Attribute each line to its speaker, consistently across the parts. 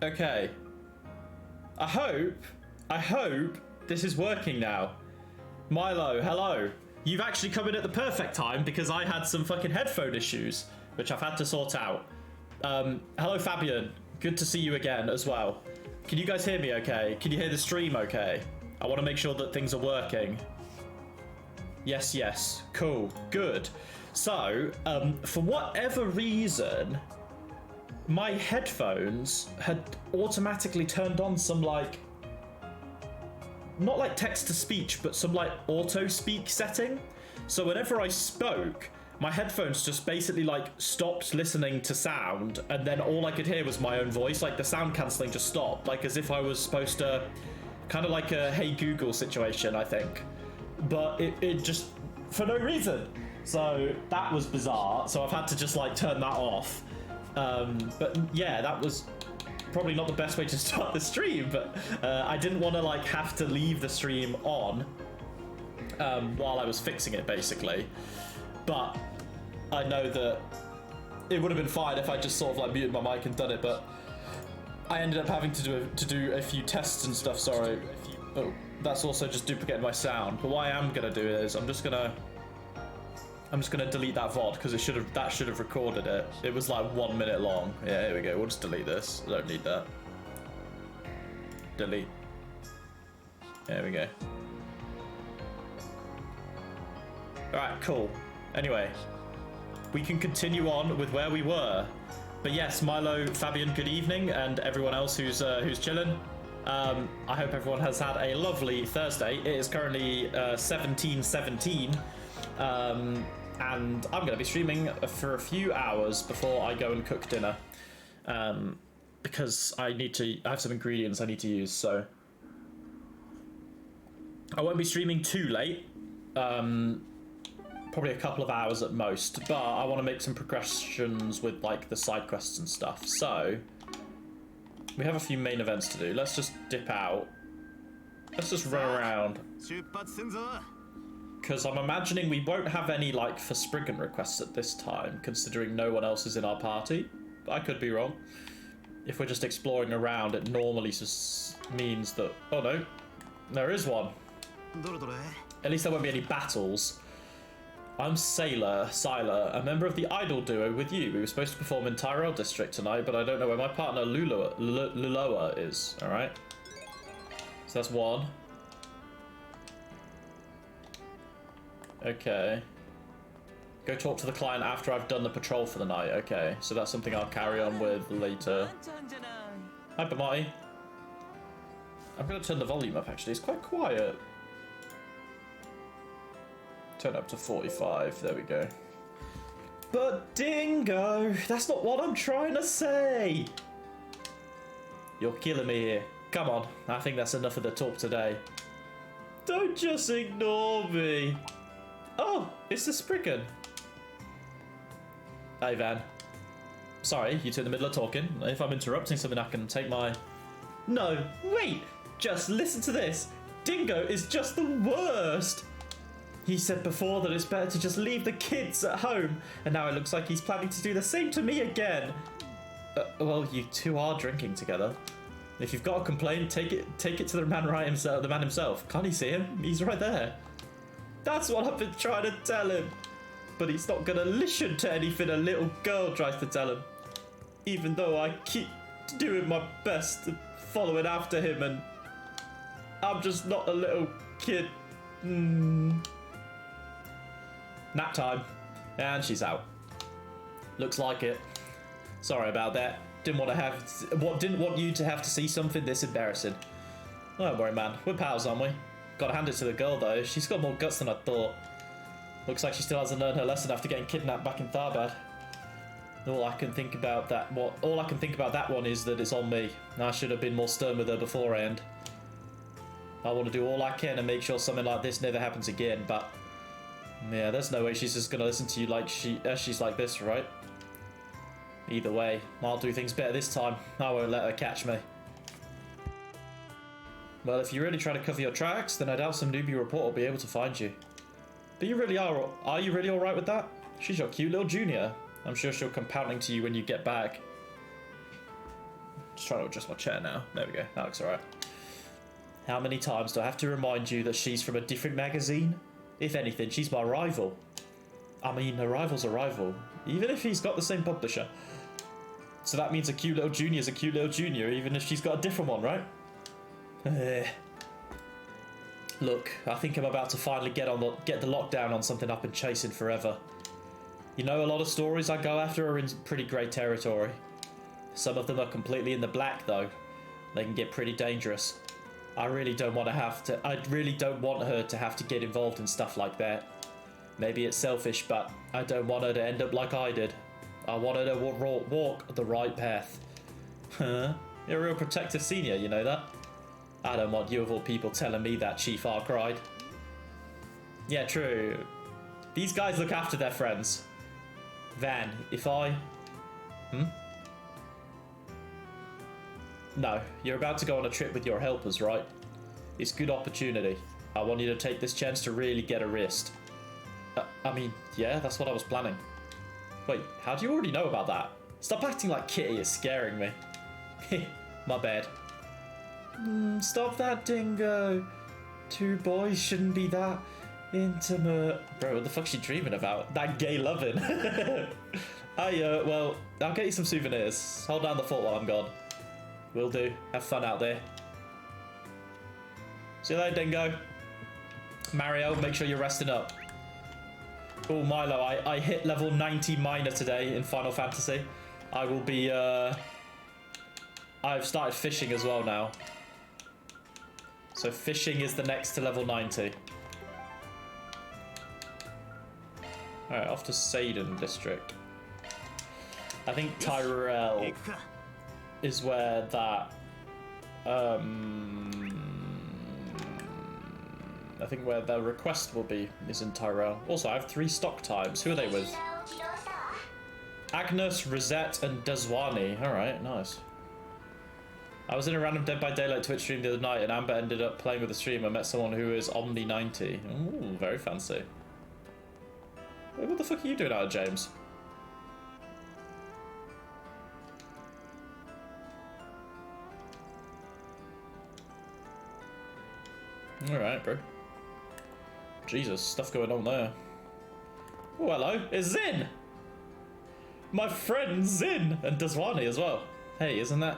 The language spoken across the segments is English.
Speaker 1: Okay. I hope this is working now. Milo, hello. You've actually come in at the perfect time because I had some fucking headphone issues, which I've had to sort out. Hello, Fabian. Good to see you again as well. Can you guys hear me okay? Can you hear the stream okay? I want to make sure that things are working. Yes, yes. Cool. Good. So, for whatever reason, my headphones had automatically turned on some, like, not like text-to-speech, but some, like, auto-speak setting. So whenever I spoke, my headphones just basically, like, stopped listening to sound, and then all I could hear was my own voice. Like, the sound cancelling just stopped, like, as if I was supposed to, kind of like a Hey Google situation, I think. But it just, for no reason. So that was bizarre. So I've had to just, like, turn that off. But yeah, that was probably not the best way to start the stream, but I didn't want to, like, have to leave the stream on while I was fixing it, basically. But I know that it would have been fine if I just sort of, like, muted my mic and done it, but I ended up having to do a few tests and stuff, sorry. But that's also just duplicating my sound. But what I am gonna do is I'm just gonna delete that VOD because that should have recorded it. It was like 1 minute long. Yeah, here we go. We'll just delete this. I don't need that. Delete. There we go. Alright, cool. Anyway, we can continue on with where we were. But yes, Milo, Fabian, good evening, and everyone else who's chilling. I hope everyone has had a lovely Thursday. It is currently 17:17. And I'm going to be streaming for a few hours before I go and cook dinner. Because I have some ingredients I need to use, so I won't be streaming too late. Probably a couple of hours at most, but I want to make some progressions with, like, the side quests and stuff. So we have a few main events to do. Let's just dip out. Let's just run around. Because I'm imagining we won't have any, like, for Spriggan requests at this time, considering no one else is in our party. I could be wrong. If we're just exploring around, it normally just means that... Oh, no. There is one. At least there won't be any battles. I'm Sylar, a member of the Idol duo with you. We were supposed to perform in Tyrell District tonight, but I don't know where my partner Luloa is, alright? So that's one. Okay. Go talk to the client after I've done the patrol for the night. Okay, so that's something I'll carry on with later. Hi, Bamati. I'm going to turn the volume up, actually. It's quite quiet. Turn up to 45. There we go. But Dingo, that's not what I'm trying to say. You're killing me here. Come on. I think that's enough of the talk today. Don't just ignore me. Oh, it's the Spriggan. Hey, Van. Sorry, you two in the middle of talking. If I'm interrupting something, I can take my... No, wait. Just listen to this. Dingo is just the worst. He said before that it's better to just leave the kids at home, and now it looks like he's planning to do the same to me again. Well, you two are drinking together. If you've got a complaint, take it to the man himself. Can't you see him? He's right there. That's what I've been trying to tell him. But he's not gonna listen to anything a little girl tries to tell him. Even though I keep doing my best to follow it after him, and I'm just not a little kid. Nap time. And she's out. Looks like it. Sorry about that. Didn't want you to have to see something this embarrassing. Don't worry, man. We're pals, aren't we? Gotta hand it to the girl, though. She's got more guts than I thought. Looks like she still hasn't learned her lesson after getting kidnapped back in Tharbad. All I can think about that one is that it's on me. I should have been more stern with her beforehand. I want to do all I can and make sure something like this never happens again, but yeah, there's no way she's just gonna listen to you like she's like this, right? Either way, I'll do things better this time. I won't let her catch me. Well, if you really try to cover your tracks, then I doubt some newbie reporter will be able to find you. But you really are you really alright with that? She's your cute little junior. I'm sure she'll come pouting to you when you get back. Just trying to adjust my chair now. There we go. That looks alright. How many times do I have to remind you that she's from a different magazine? If anything, she's my rival. I mean, a rival's a rival, even if he's got the same publisher. So that means a cute little junior's a cute little junior, even if she's got a different one, right? Look, I think I'm about to finally get the lockdown on something I've been chasing forever. You know, a lot of stories I go after are in pretty grey territory. Some of them are completely in the black, though. They can get pretty dangerous. I really don't want her to have to get involved in stuff like that. Maybe it's selfish, but I don't want her to end up like I did. I want her to walk the right path. Huh? You're a real protective senior, you know that? I don't want you of all people telling me that, Chief R cried. Yeah, true. These guys look after their friends. Van, if I... No, you're about to go on a trip with your helpers, right? It's a good opportunity. I want you to take this chance to really get a wrist. I mean, yeah, that's what I was planning. Wait, how do you already know about that? Stop acting like Kitty is scaring me. My bad. Stop that, Dingo. Two boys shouldn't be that intimate. Bro, what the fuck's she dreaming about? That gay loving. Well, I'll get you some souvenirs. Hold down the fort while I'm gone. Will do. Have fun out there. See you later, Dingo. Mario, make sure you're resting up. Oh, Milo, I hit level 90 minor today in Final Fantasy. I will be, I've started fishing as well now. So fishing is the next to level 90. Alright, off to Seiden District. I think Tyrell is where that, I think where the request will be is in Tyrell. Also, I have 3 stock types. Who are they with? Agnes, Rosette, and Dazwani. Alright, nice. I was in a random Dead by Daylight Twitch stream the other night and Amber ended up playing with the stream. I met someone who is Omni90. Ooh, very fancy. Wait, what the fuck are you doing out of James? Alright, bro. Jesus, stuff going on there. Oh, hello. It's Zin! My friend Zin! And Dazwani as well. Hey, isn't that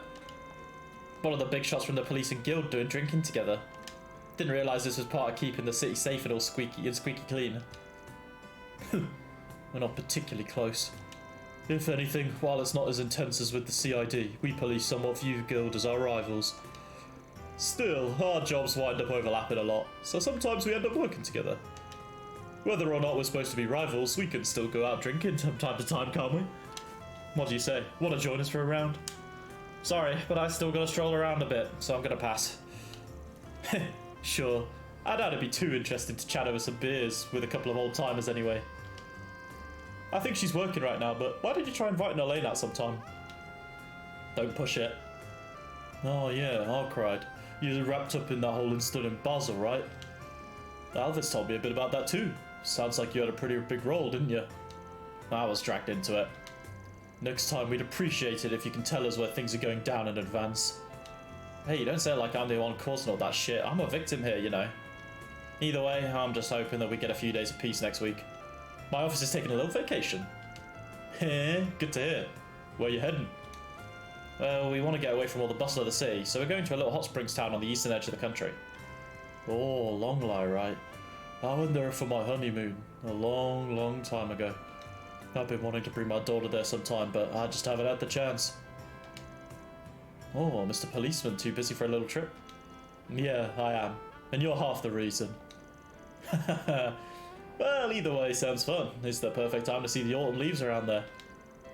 Speaker 1: one of the big shots from the police and guild doing drinking together? Didn't realise this was part of keeping the city safe and all squeaky clean. We're not particularly close. If anything, while it's not as intense as with the CID, we police somewhat view guild as our rivals. Still, our jobs wind up overlapping a lot, so sometimes we end up working together. Whether or not we're supposed to be rivals, we can still go out drinking from time to time, can't we? What do you say? Want to join us for a round? Sorry, but I still gotta stroll around a bit, so I'm gonna pass. Sure. I doubt it'd be too interested to chat over some beers with a couple of old timers anyway. I think she's working right now, but why don't you try inviting Elaine out sometime? Don't push it. Oh yeah, I cried. You're wrapped up in that whole incident in Basel, right? Alvis told me a bit about that too. Sounds like you had a pretty big role, didn't you? I was dragged into it. Next time we'd appreciate it if you can tell us where things are going down in advance. Hey, you don't say it like I'm the one causing all that shit. I'm a victim here, you know. Either way, I'm just hoping that we get a few days of peace next week. My office is taking a little vacation. Heh, good to hear. Where are you heading? Well, we want to get away from all the bustle of the city, so we're going to a little hot springs town on the eastern edge of the country. Oh, Longlai, right. I went there for my honeymoon a long, long time ago. I've been wanting to bring my daughter there sometime, but I just haven't had the chance. Oh, Mr. Policeman, too busy for a little trip? Yeah, I am. And you're half the reason. Well, either way, sounds fun. It's the perfect time to see the autumn leaves around there.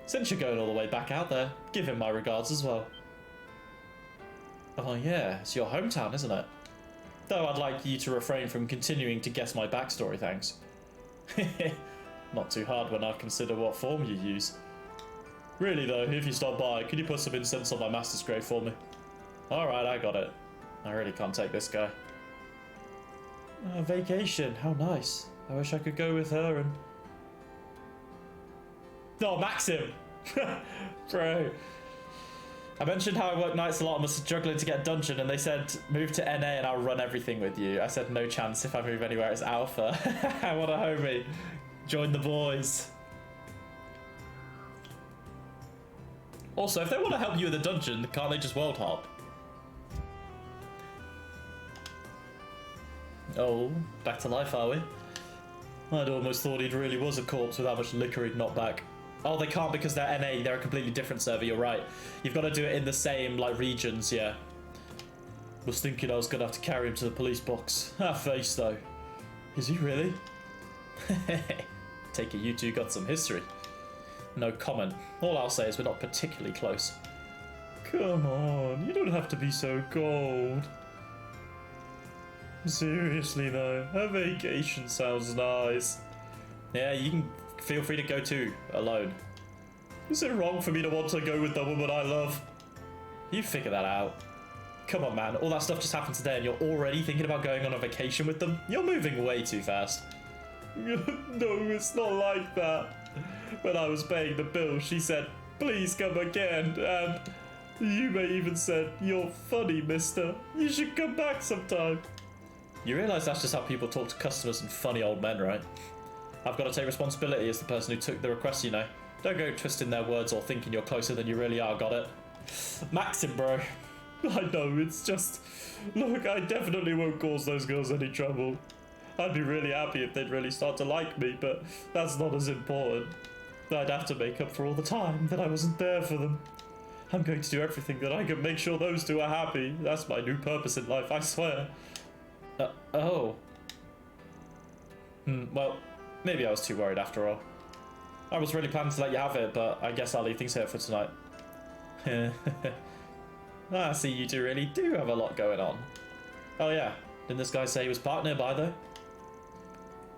Speaker 1: Since you're going all the way back out there, give him my regards as well. Oh yeah, it's your hometown, isn't it? Though I'd like you to refrain from continuing to guess my backstory, thanks. Not too hard when I consider what form you use. Really though, if you stop by, could you put some incense on my master's grave for me? Alright, I got it. I really can't take this guy. Vacation, how nice. I wish I could go with her and... Oh, Maxim! Bro. I mentioned how I work nights a lot and was struggling to get a dungeon, and they said, move to NA and I'll run everything with you. I said, no chance if I move anywhere, it's alpha. What a homie. Join the boys. Also, if they want to help you with a dungeon, can't they just world hop? Oh, back to life, are we? I'd almost thought he really was a corpse with how much liquor he'd knocked back. Oh, they can't because they're NA, they're a completely different server, you're right. You've got to do it in the same, like, regions, yeah. Was thinking I was going to have to carry him to the police box. Ah, face, though. Is he really? Take it you two got some history. No comment. All I'll say is we're not particularly close. Come on, you don't have to be so cold. Seriously, though, a vacation sounds nice. Yeah, you can feel free to go too, alone. Is it wrong for me to want to go with the woman I love? You figure that out. Come on, man, all that stuff just happened today and you're already thinking about going on a vacation with them? You're moving way too fast. No, it's not like that. When I was paying the bill, she said, please come again, and YUME even said, you're funny, mister. You should come back sometime. You realise that's just how people talk to customers and funny old men, right? I've got to take responsibility as the person who took the request, you know. Don't go twisting their words or thinking you're closer than you really are, got it? Maxim, bro. I know, it's just... Look, I definitely won't cause those girls any trouble. I'd be really happy if they'd really start to like me, but that's not as important. I'd have to make up for all the time that I wasn't there for them. I'm going to do everything that I can make sure those two are happy. That's my new purpose in life, I swear. Oh. Well, maybe I was too worried after all. I was really planning to let you have it, but I guess I'll leave things here for tonight. I see you two really do have a lot going on. Oh yeah, didn't this guy say he was parked nearby though?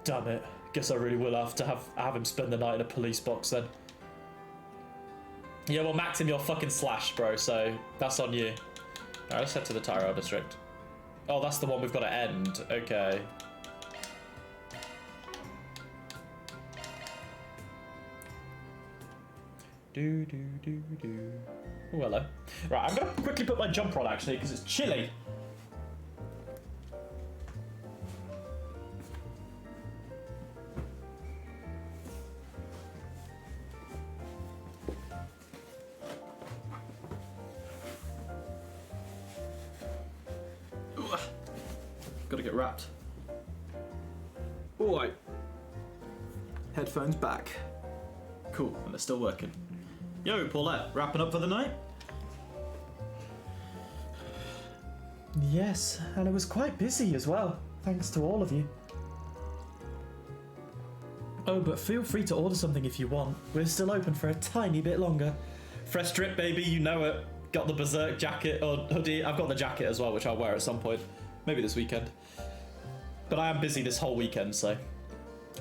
Speaker 1: Damn it, guess I really will have to have him spend the night in a police box then. Yeah, well, Maxim, you're fucking slashed, bro, so that's on you. Alright, let's head to the Tyrell district. Oh, that's the one we've got to end. Okay. Do. Oh, hello. Right, I'm gonna quickly put my jumper on actually because it's chilly. Gotta get wrapped. Alright. Headphones back. Cool, and they're still working. Yo, Paulette, wrapping up for the night?
Speaker 2: Yes, and it was quite busy as well, thanks to all of you. Oh, but feel free to order something if you want. We're still open for a tiny bit longer.
Speaker 1: Fresh drip, baby, you know it. Got the Berserk jacket or hoodie. I've got the jacket as well, which I'll wear at some point. Maybe this weekend. But I am busy this whole weekend, so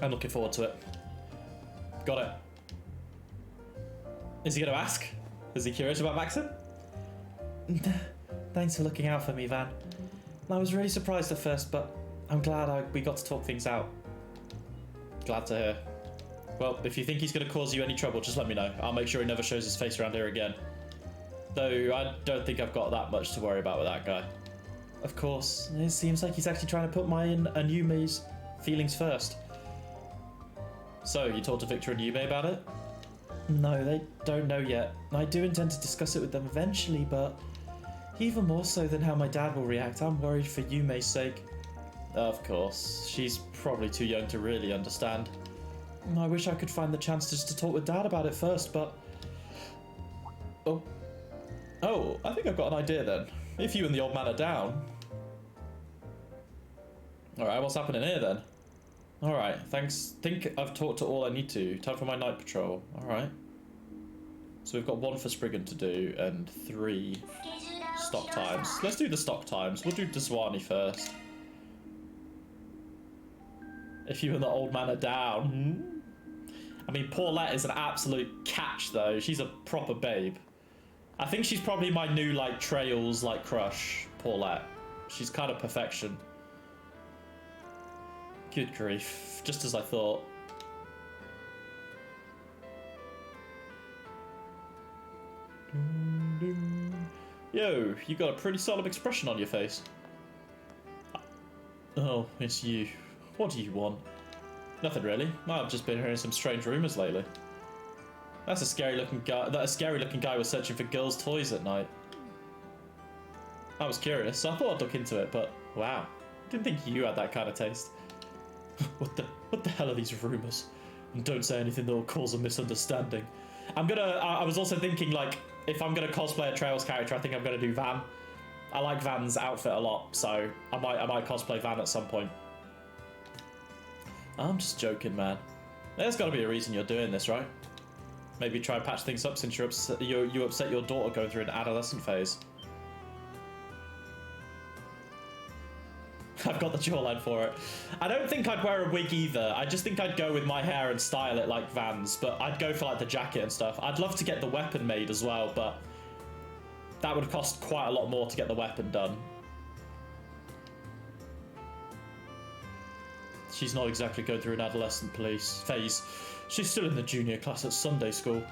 Speaker 1: I'm looking forward to it. Got it. Is he going to ask? Is he curious about Maxim?
Speaker 2: Thanks for looking out for me, Van. I was really surprised at first, but I'm glad we got to talk things out.
Speaker 1: Glad to hear. Well, if you think he's going to cause you any trouble, just let me know. I'll make sure he never shows his face around here again. Though I don't think I've got that much to worry about with that guy.
Speaker 2: Of course, it seems like he's actually trying to put mine and Yume's feelings first.
Speaker 1: So, you talked to Victor and Yume about it?
Speaker 2: No, they don't know yet. I do intend to discuss it with them eventually, but even more so than how my dad will react, I'm worried for Yume's sake.
Speaker 1: Of course. She's probably too young to really understand.
Speaker 2: I wish I could find the chance just to talk with Dad about it first, but...
Speaker 1: Oh, I think I've got an idea then. If you and the old man are down. Alright, what's happening here then? Alright, thanks. Think I've talked to all I need to. Time for my night patrol. Alright. So we've got 1 for Spriggan to do and 3 stock times. Let's do the stock times. We'll do Deswani first. If you and the old man are down. I mean, Paulette is an absolute catch though. She's a proper babe. I think she's probably my new, like, Trails, like, crush, Paulette. She's kind of perfection. Good grief. Just as I thought. Yo, you got a pretty solemn expression on your face. Oh, it's you. What do you want? Nothing really. I've just been hearing some strange rumours lately. That's a scary looking guy. That a scary looking guy was searching for girls' toys at night. I was curious, so I thought I'd look into it, but wow, didn't think you had that kind of taste. What the hell are these rumours? And don't say anything that will cause a misunderstanding. I was also thinking, like, if I'm gonna cosplay a Trails character, I think I'm gonna do Van. I like Van's outfit a lot, so I might cosplay Van at some point. I'm just joking, man. There's got to be a reason you're doing this, right? Maybe try and patch things up since you upset your daughter going through an adolescent phase. I've got the jawline for it. I don't think I'd wear a wig either. I just think I'd go with my hair and style it like Van's, but I'd go for like the jacket and stuff. I'd love to get the weapon made as well, but that would cost quite a lot more to get the weapon done. She's not exactly going through an adolescent phase. She's still in the junior class at Sunday school.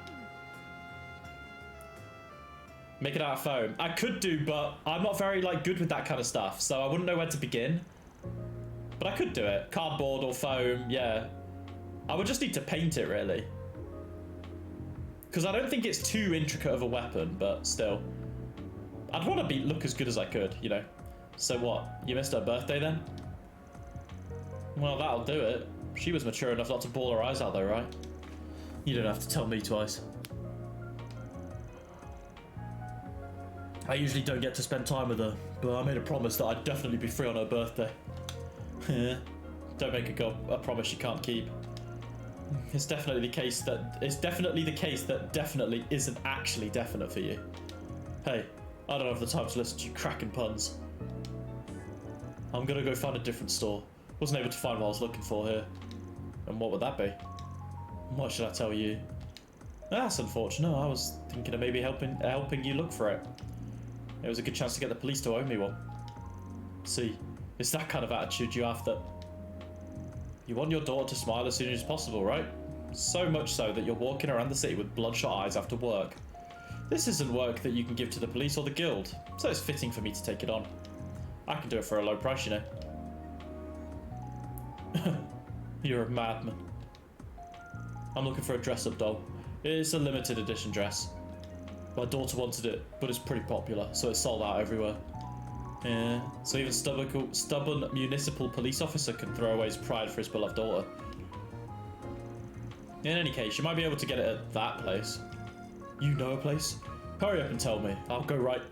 Speaker 1: Make it out of foam. I could do, but I'm not very like good with that kind of stuff, so I wouldn't know where to begin. But I could do it. Cardboard or foam, yeah. I would just need to paint it, really. Because I don't think it's too intricate of a weapon, but still. I'd want to look as good as I could, you know. So what? You missed her birthday then? Well, that'll do it. She was mature enough not to bawl her eyes out though, right? You don't have to tell me twice. I usually don't get to spend time with her, but I made a promise that I'd definitely be free on her birthday. Don't make a promise you can't keep. It's definitely the case that definitely isn't actually definite for you. Hey, I don't have the time to listen to you cracking puns. I'm gonna go find a different store. Wasn't able to find what I was looking for here. And what would that be? Why should I tell you? That's unfortunate. I was thinking of maybe helping you look for it. It was a good chance to get the police to owe me one. See, it's that kind of attitude you have that you want your daughter to smile as soon as possible, right? So much so that you're walking around the city with bloodshot eyes after work. This isn't work that you can give to the police or the guild, so it's fitting for me to take it on. I can do it for a low price, you know. You're a madman. I'm looking for a dress-up doll. It's a limited edition dress. My daughter wanted it, but it's pretty popular, so it's sold out everywhere. Yeah, so even stubborn municipal police officer can throw away his pride for his beloved daughter. In any case, you might be able to get it at that place. You know a place? Hurry up and tell me. I'll go right...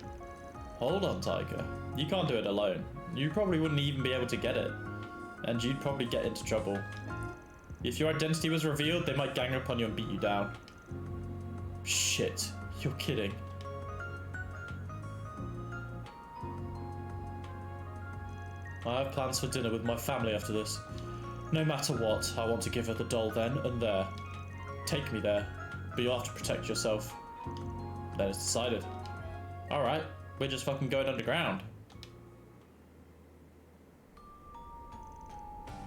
Speaker 1: Hold on, Tiger. You can't do it alone. You probably wouldn't even be able to get it. And you'd probably get into trouble. If your identity was revealed, they might gang up on you and beat you down. Shit. You're kidding. I have plans for dinner with my family after this. No matter what, I want to give her the doll then and there. Take me there, but you'll have to protect yourself. Then it's decided. Alright, we're just fucking going underground.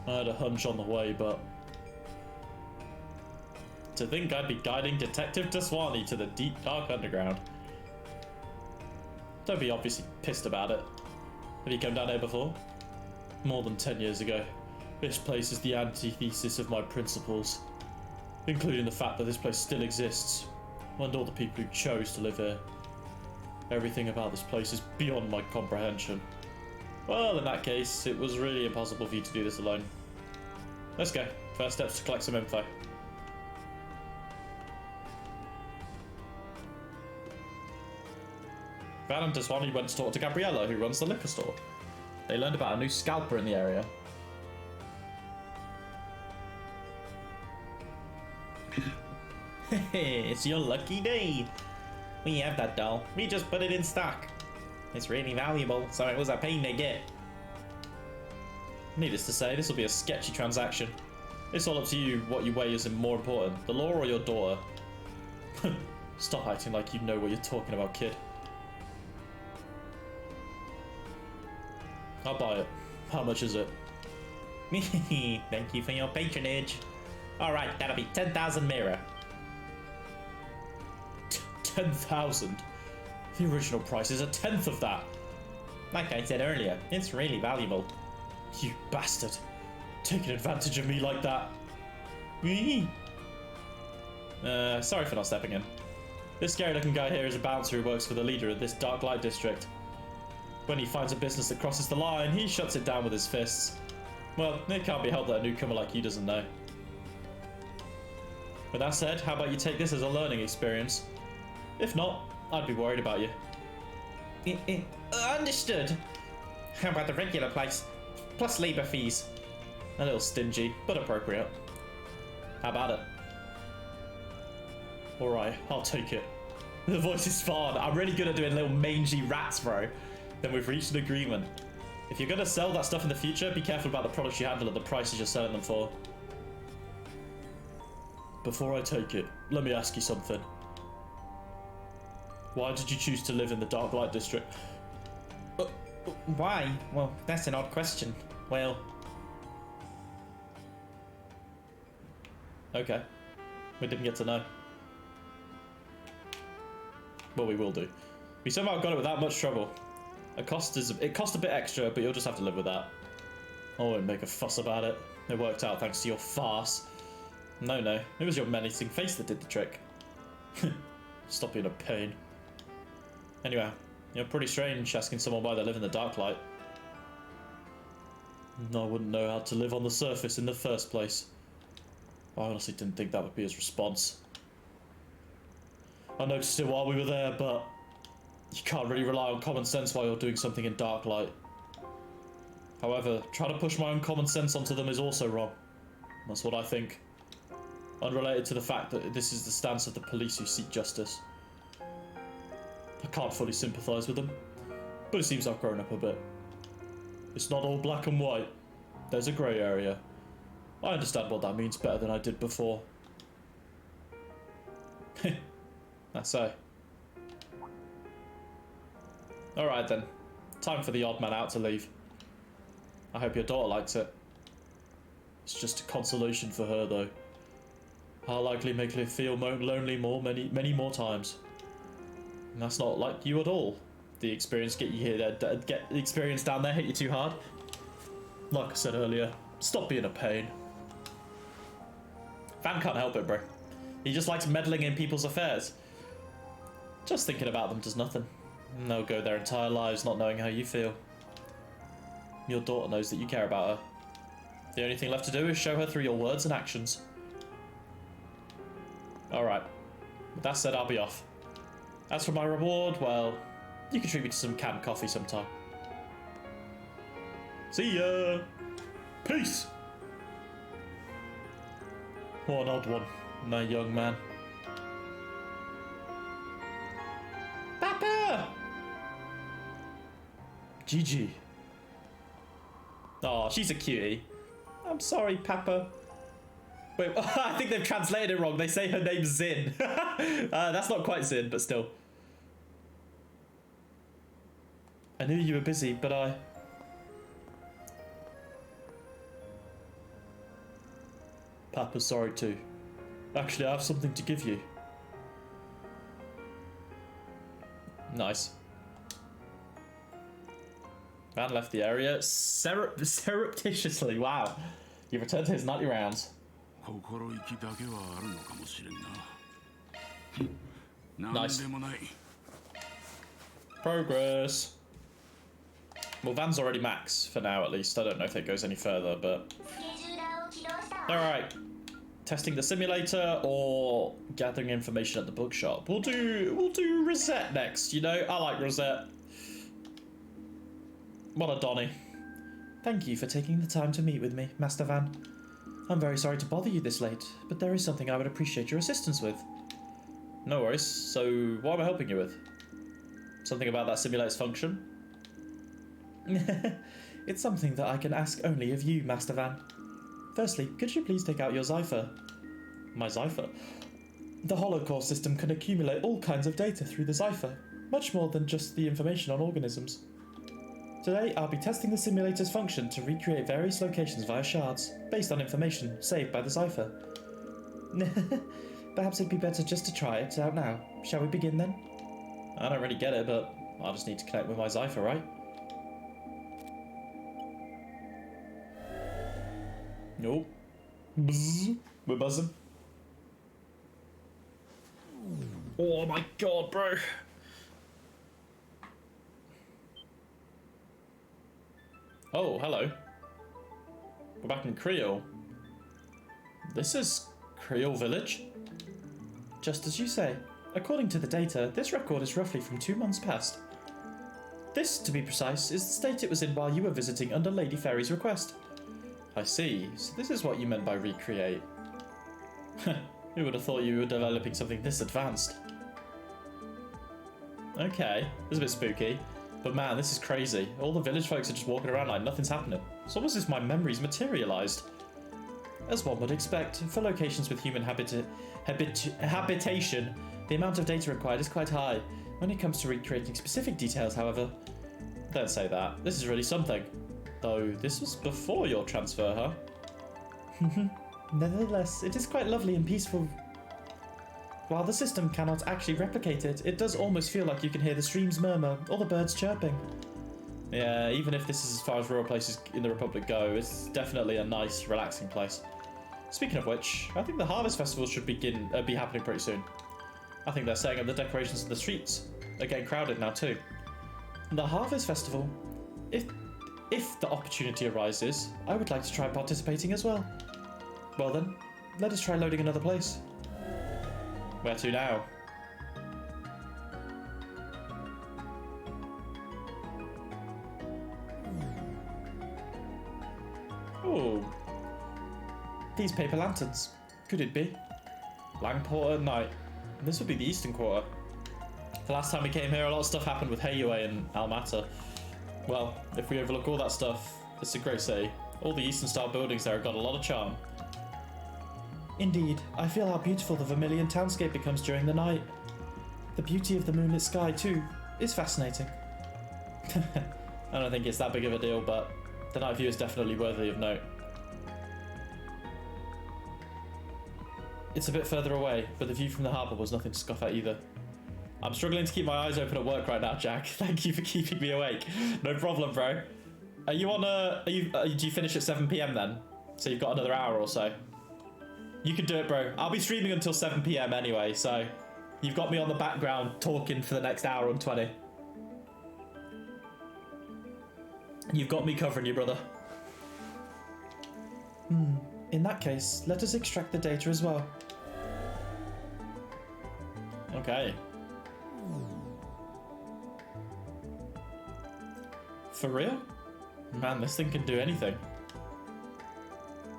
Speaker 1: I had a hunch on the way, but... To think I'd be guiding Detective Daswani to the deep, dark underground. Don't be obviously pissed about it. Have you come down here before? More than 10 years ago. This place is the antithesis of my principles, including the fact that this place still exists, and all the people who chose to live here. Everything about this place is beyond my comprehension. Well, in that case, it was really impossible for you to do this alone. Let's go. First step's to collect some info. Van and Daswani went to talk to Gabriella, who runs the liquor store. They learned about a new scalper in the area. It's your lucky day. We have that doll. We just put it in stock. It's really valuable, so it was a pain to get. Needless to say, this will be a sketchy transaction. It's all up to you what you weigh is more important, the law or your daughter. Stop acting like you know what you're talking about, kid. I'll buy it. How much is it?
Speaker 3: Thank you for your patronage. Alright, that'll be 10,000 mirror.
Speaker 1: 10,000?
Speaker 2: The original price is 1/10 of that.
Speaker 3: Like I said earlier, it's really valuable.
Speaker 2: You bastard. Taking advantage of me like that.
Speaker 1: Sorry for not stepping in. This scary looking guy here is a bouncer who works for the leader of this dark light district. When he finds a business that crosses the line, he shuts it down with his fists. Well, it can't be helped that a newcomer like you doesn't know. With that said, how about you take this as a learning experience? If not, I'd be worried about you.
Speaker 3: Understood. How about the regular price? Plus labor fees.
Speaker 1: A little stingy, but appropriate. How about it? Alright, I'll take it. The voice is fun. I'm really good at doing little mangy rats, bro. Then we've reached an agreement. If you're gonna sell that stuff in the future, be careful about the products you handle at the prices you're selling them for. Before I take it, let me ask you something. Why did you choose to live in the Dark Light District?
Speaker 3: Why? Well, that's an odd question. Well...
Speaker 1: Okay. We didn't get to know. Well, we will do. We somehow got it without much trouble. It cost a bit extra, but you'll just have to live with that. I won't make a fuss about it. It worked out thanks to your farce. No, it was your menacing face that did the trick. Stop being a pain. Anyway, you're pretty strange asking someone why they live in the dark light. I wouldn't know how to live on the surface in the first place. I honestly didn't think that would be his response. I noticed it while we were there, but you can't really rely on common sense while you're doing something in dark light. However, trying to push my own common sense onto them is also wrong. That's what I think. Unrelated to the fact that this is the stance of the police who seek justice. I can't fully sympathise with them, but it seems I've grown up a bit. It's not all black and white. There's a grey area. I understand what that means better than I did before. That's so. Alright then. Time for the odd man out to leave. I hope your daughter likes it. It's just a consolation for her though. I'll likely make her feel lonely many more times. And that's not like you at all. The experience get the experience down there hit you too hard? Like I said earlier, stop being a pain. Van can't help it, bro. He just likes meddling in people's affairs. Just thinking about them does nothing. And they'll go their entire lives not knowing how you feel. Your daughter knows that you care about her. The only thing left to do is show her through your words and actions. Alright. With that said, I'll be off. As for my reward, well, you can treat me to some canned coffee sometime. See ya! Peace! What an odd one, my young man.
Speaker 3: Papa!
Speaker 1: Gigi. Oh, she's a cutie. I'm sorry, Papa. Wait, I think they've translated it wrong. They say her name's Zin. That's not quite Zin, but still. I knew you were busy, but I... Papa's sorry too. Actually, I have something to give you. Nice. Van left the area surreptitiously. Wow. He returned to his nightly rounds. Nice. Progress. Well, Van's already max for now, at least. I don't know if it goes any further, but... Alright. Testing the simulator or gathering information at the bookshop. We'll do Rosette next, you know? I like Rosette. What a Donny.
Speaker 2: Thank you for taking the time to meet with me, Master Van. I'm very sorry to bother you this late, but there is something I would appreciate your assistance with.
Speaker 1: No worries. So, what am I helping you with? Something about that simulator's function?
Speaker 2: It's something that I can ask only of you, Master Van. Firstly, could you please take out your Zypher?
Speaker 1: My Zypher?
Speaker 2: The holocore system can accumulate all kinds of data through the Zypher, much more than just the information on organisms. Today, I'll be testing the simulator's function to recreate various locations via shards, based on information saved by the Zypher. Perhaps it'd be better just to try it out now. Shall we begin then? I don't really get it, but I just need to connect with my Zypher, right? Nope. Buzz. We're buzzing. Oh my god, bro. Oh, hello. We're back in Creole. This is Creole Village? Just as you say. According to the data, this record is roughly from 2 months past. This, to be precise, is the state it was in while you were visiting under Lady Fairy's request. I see. So this is what you meant by recreate. Who would have thought you were developing something this advanced? Okay, this is a bit spooky. But man, this is crazy. All the village folks are just walking around like nothing's happening. It's almost as if my memories materialised. As one would expect, for locations with human habitation, the amount of data required is quite high. When it comes to recreating specific details, however... Don't say that. This is really something. Though, this was before your transfer, huh? Nevertheless, it is quite lovely and peaceful. While the system cannot actually replicate it, it does almost feel like you can hear the streams murmur or the birds chirping. Yeah, even if this is as far as rural places in the Republic go, it's definitely a nice, relaxing place. Speaking of which, I think the Harvest Festival should be happening pretty soon. I think they're setting up the decorations in the streets. They're getting crowded now too. The Harvest Festival? If the opportunity arises, I would like to try participating as well. Well then, let us try loading another place. Where to now? Oh. These paper lanterns. Could it be? Langport at night. This would be the Eastern Quarter. The last time we came here, a lot of stuff happened with Heiyue and Almata. Well, if we overlook all that stuff, it's a great city. All the Eastern-style buildings there have got a lot of charm. Indeed, I feel how beautiful the Vermilion townscape becomes during the night. The beauty of the moonlit sky, too, is fascinating. I don't think it's that big of a deal, but the night view is definitely worthy of note. It's a bit further away, but the view from the harbour was nothing to scoff at either. I'm struggling to keep my eyes open at work right now, Jack. Thank you for keeping me awake. No problem, bro. Are you on do you finish at 7 PM then? So you've got another hour or so? You can do it, bro. I'll be streaming until 7 PM anyway, so you've got me on the background talking for the next hour and 20. You've got me covering you, brother. In that case, let us extract the data as well. Okay. For real? Man, this thing can do anything.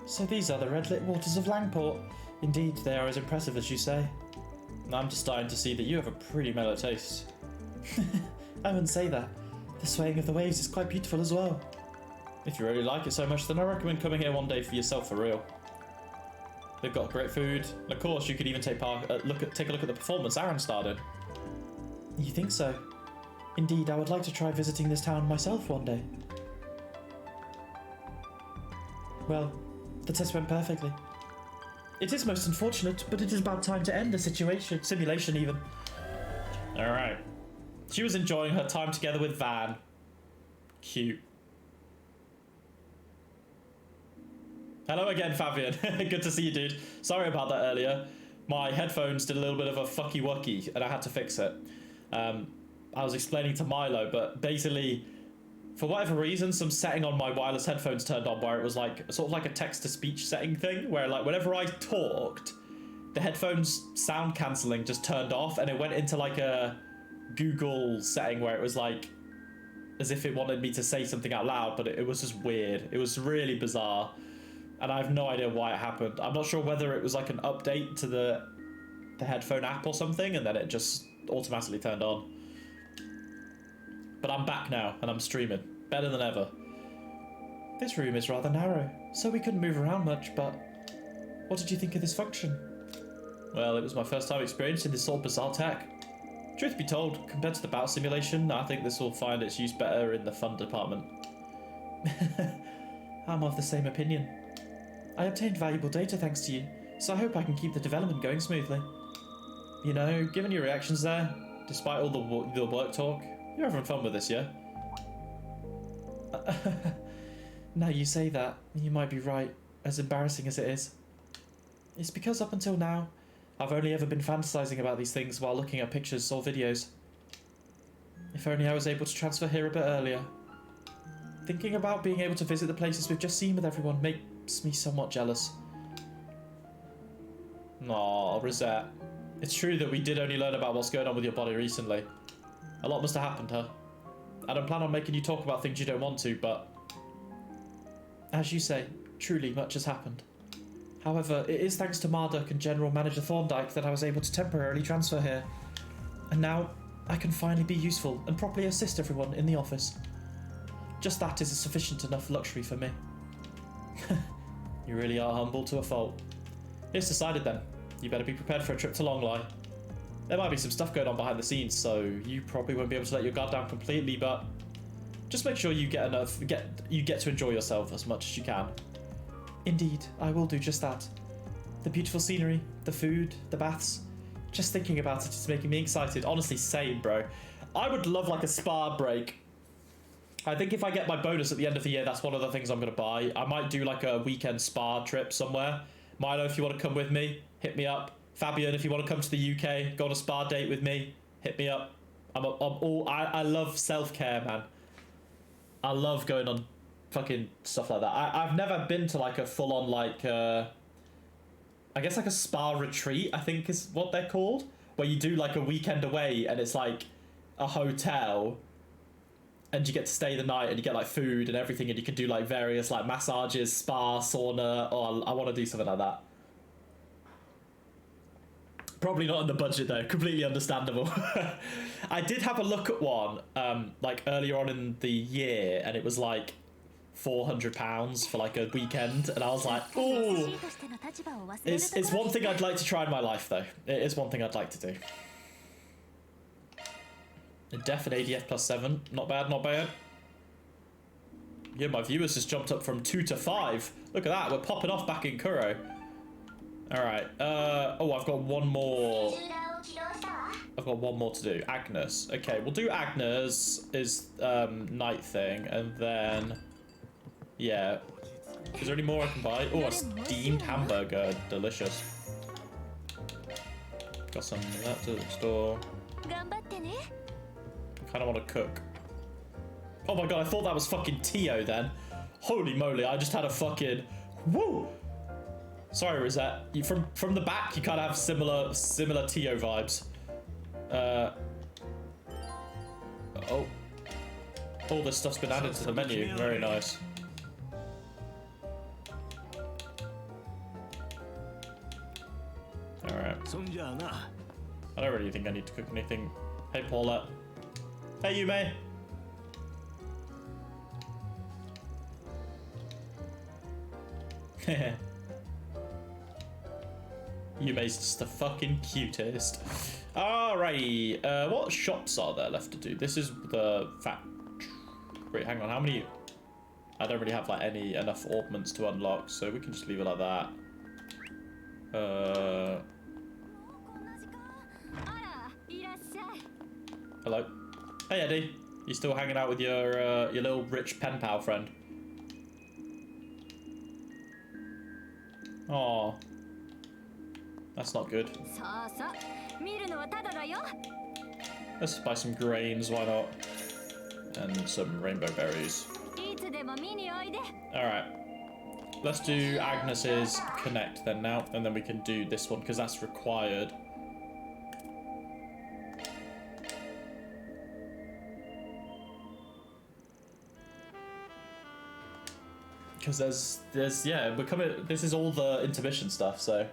Speaker 2: So these are the red-lit waters of Langport. Indeed, they are as impressive as you say. I'm just starting to see that you have a pretty mellow taste. I wouldn't say that. The swaying of the waves is quite beautiful as well. If you really like it so much, then I recommend coming here one day for yourself for real. They've got great food, and of course you could even take a look at the performance Aaron started. You think so? Indeed, I would like to try visiting this town myself one day. Well, the test went perfectly. It is most unfortunate, but it is about time to end the simulation even. Alright. She was enjoying her time together with Van. Cute. Hello again, Fabian. Good to see you, dude. Sorry about that earlier. My headphones did a little bit of a fucky-wucky, and I had to fix it. I was explaining to Milo, but basically, for whatever reason, some setting on my wireless headphones turned on where it was like sort of like a text-to-speech setting thing, where like whenever I talked, the headphones sound cancelling just turned off, and it went into like a Google setting where it was like as if it wanted me to say something out loud, but it was just weird. It was really bizarre, and I have no idea why it happened. I'm not sure whether it was like an update to the headphone app or something, and then it just automatically turned on. But I'm back now, and I'm streaming. Better than ever. This room is rather narrow, so we couldn't move around much, but what did you think of this function? Well, it was my first time experiencing this sort of bizarre tech. Truth be told, compared to the battle simulation, I think this will find its use better in the fun department. I'm of the same opinion. I obtained valuable data thanks to you, so I hope I can keep the development going smoothly. You know, given your reactions there,
Speaker 1: Despite all the work talk, you're having fun with this, yeah?
Speaker 2: Now you say that, you might be right, as embarrassing as it is. It's because up until now, I've only ever been fantasizing about these things while looking at pictures or videos. If only I was able to transfer here a bit earlier. Thinking about being able to visit the places we've just seen with everyone makes me somewhat jealous.
Speaker 1: Aw, Rosette. It's true that we did only learn about what's going on with your body recently. A lot must have happened, huh? I don't plan on making you talk about things you don't want to, but...
Speaker 2: As you say, truly much has happened. However, it is thanks to Marduk and General Manager Thorndyke that I was able to temporarily transfer here. And now, I can finally be useful and properly assist everyone in the office. Just that is a sufficient enough luxury for me.
Speaker 1: You really are humble to a fault. It's decided then. You better be prepared for a trip to Longlai. There might be some stuff going on behind the scenes, so you probably won't be able to let your guard down completely, but just make sure you get to enjoy yourself as much as you can.
Speaker 2: Indeed, I will do just that. The beautiful scenery, the food, the baths. Just thinking about it is making me excited.
Speaker 1: Honestly, same, bro. I would love like a spa break. I think if I get my bonus at the end of the year, that's one of the things I'm going to buy. I might do like a weekend spa trip somewhere. Milo, if you want to come with me, hit me up. Fabian, if you want to come to the UK, go on a spa date with me, hit me up. I love self-care, man. I love going on fucking stuff like that. I've never been to like a full-on like, I guess like a spa retreat, I think is what they're called. Where you do like a weekend away and it's like a hotel and you get to stay the night and you get like food and everything and you can do like various like massages, spa, sauna. Oh, I want to do something like that. Probably not on the budget though, completely understandable. I did have a look at one like earlier on in the year and it was like £400 for like a weekend and I was like, ooh. It's one thing I'd like to try in my life though. It is one thing I'd like to do. A def and ADF +7, not bad, not bad. Yeah, my viewers just jumped up from 2 to 5. Look at that, we're popping off back in Kuro. Alright, oh, I've got one more. I've got one more to do. Agnes. Okay, we'll do Agnes is night thing, and then yeah. Is there any more I can buy? Oh, a steamed hamburger, delicious. Got some of that to the store. I kind of want to cook. Oh my god, I thought that was fucking Tio then. Holy moly, I just had a fucking woo. Sorry, Rosette. You from the back, you kind of have similar Tio vibes. Oh, all this stuff's been added to the menu. Very nice. All right. I don't really think I need to cook anything. Hey, Paulette. Hey, Yume. Heh. Yume's just the fucking cutest. Alright, what shops are there left to do? This is the factory. Wait, hang on, how many? I don't really have like enough augments to unlock, so we can just leave it like that. Hello. Hey Eddie, you still hanging out with your little rich pen pal friend? Aw. That's not good. Let's buy some grains, why not? And some rainbow berries. Alright. Let's do Agnes's Connect then now, and then we can do this one, because that's required. Because there's yeah, we're coming. This is all the intermission stuff, so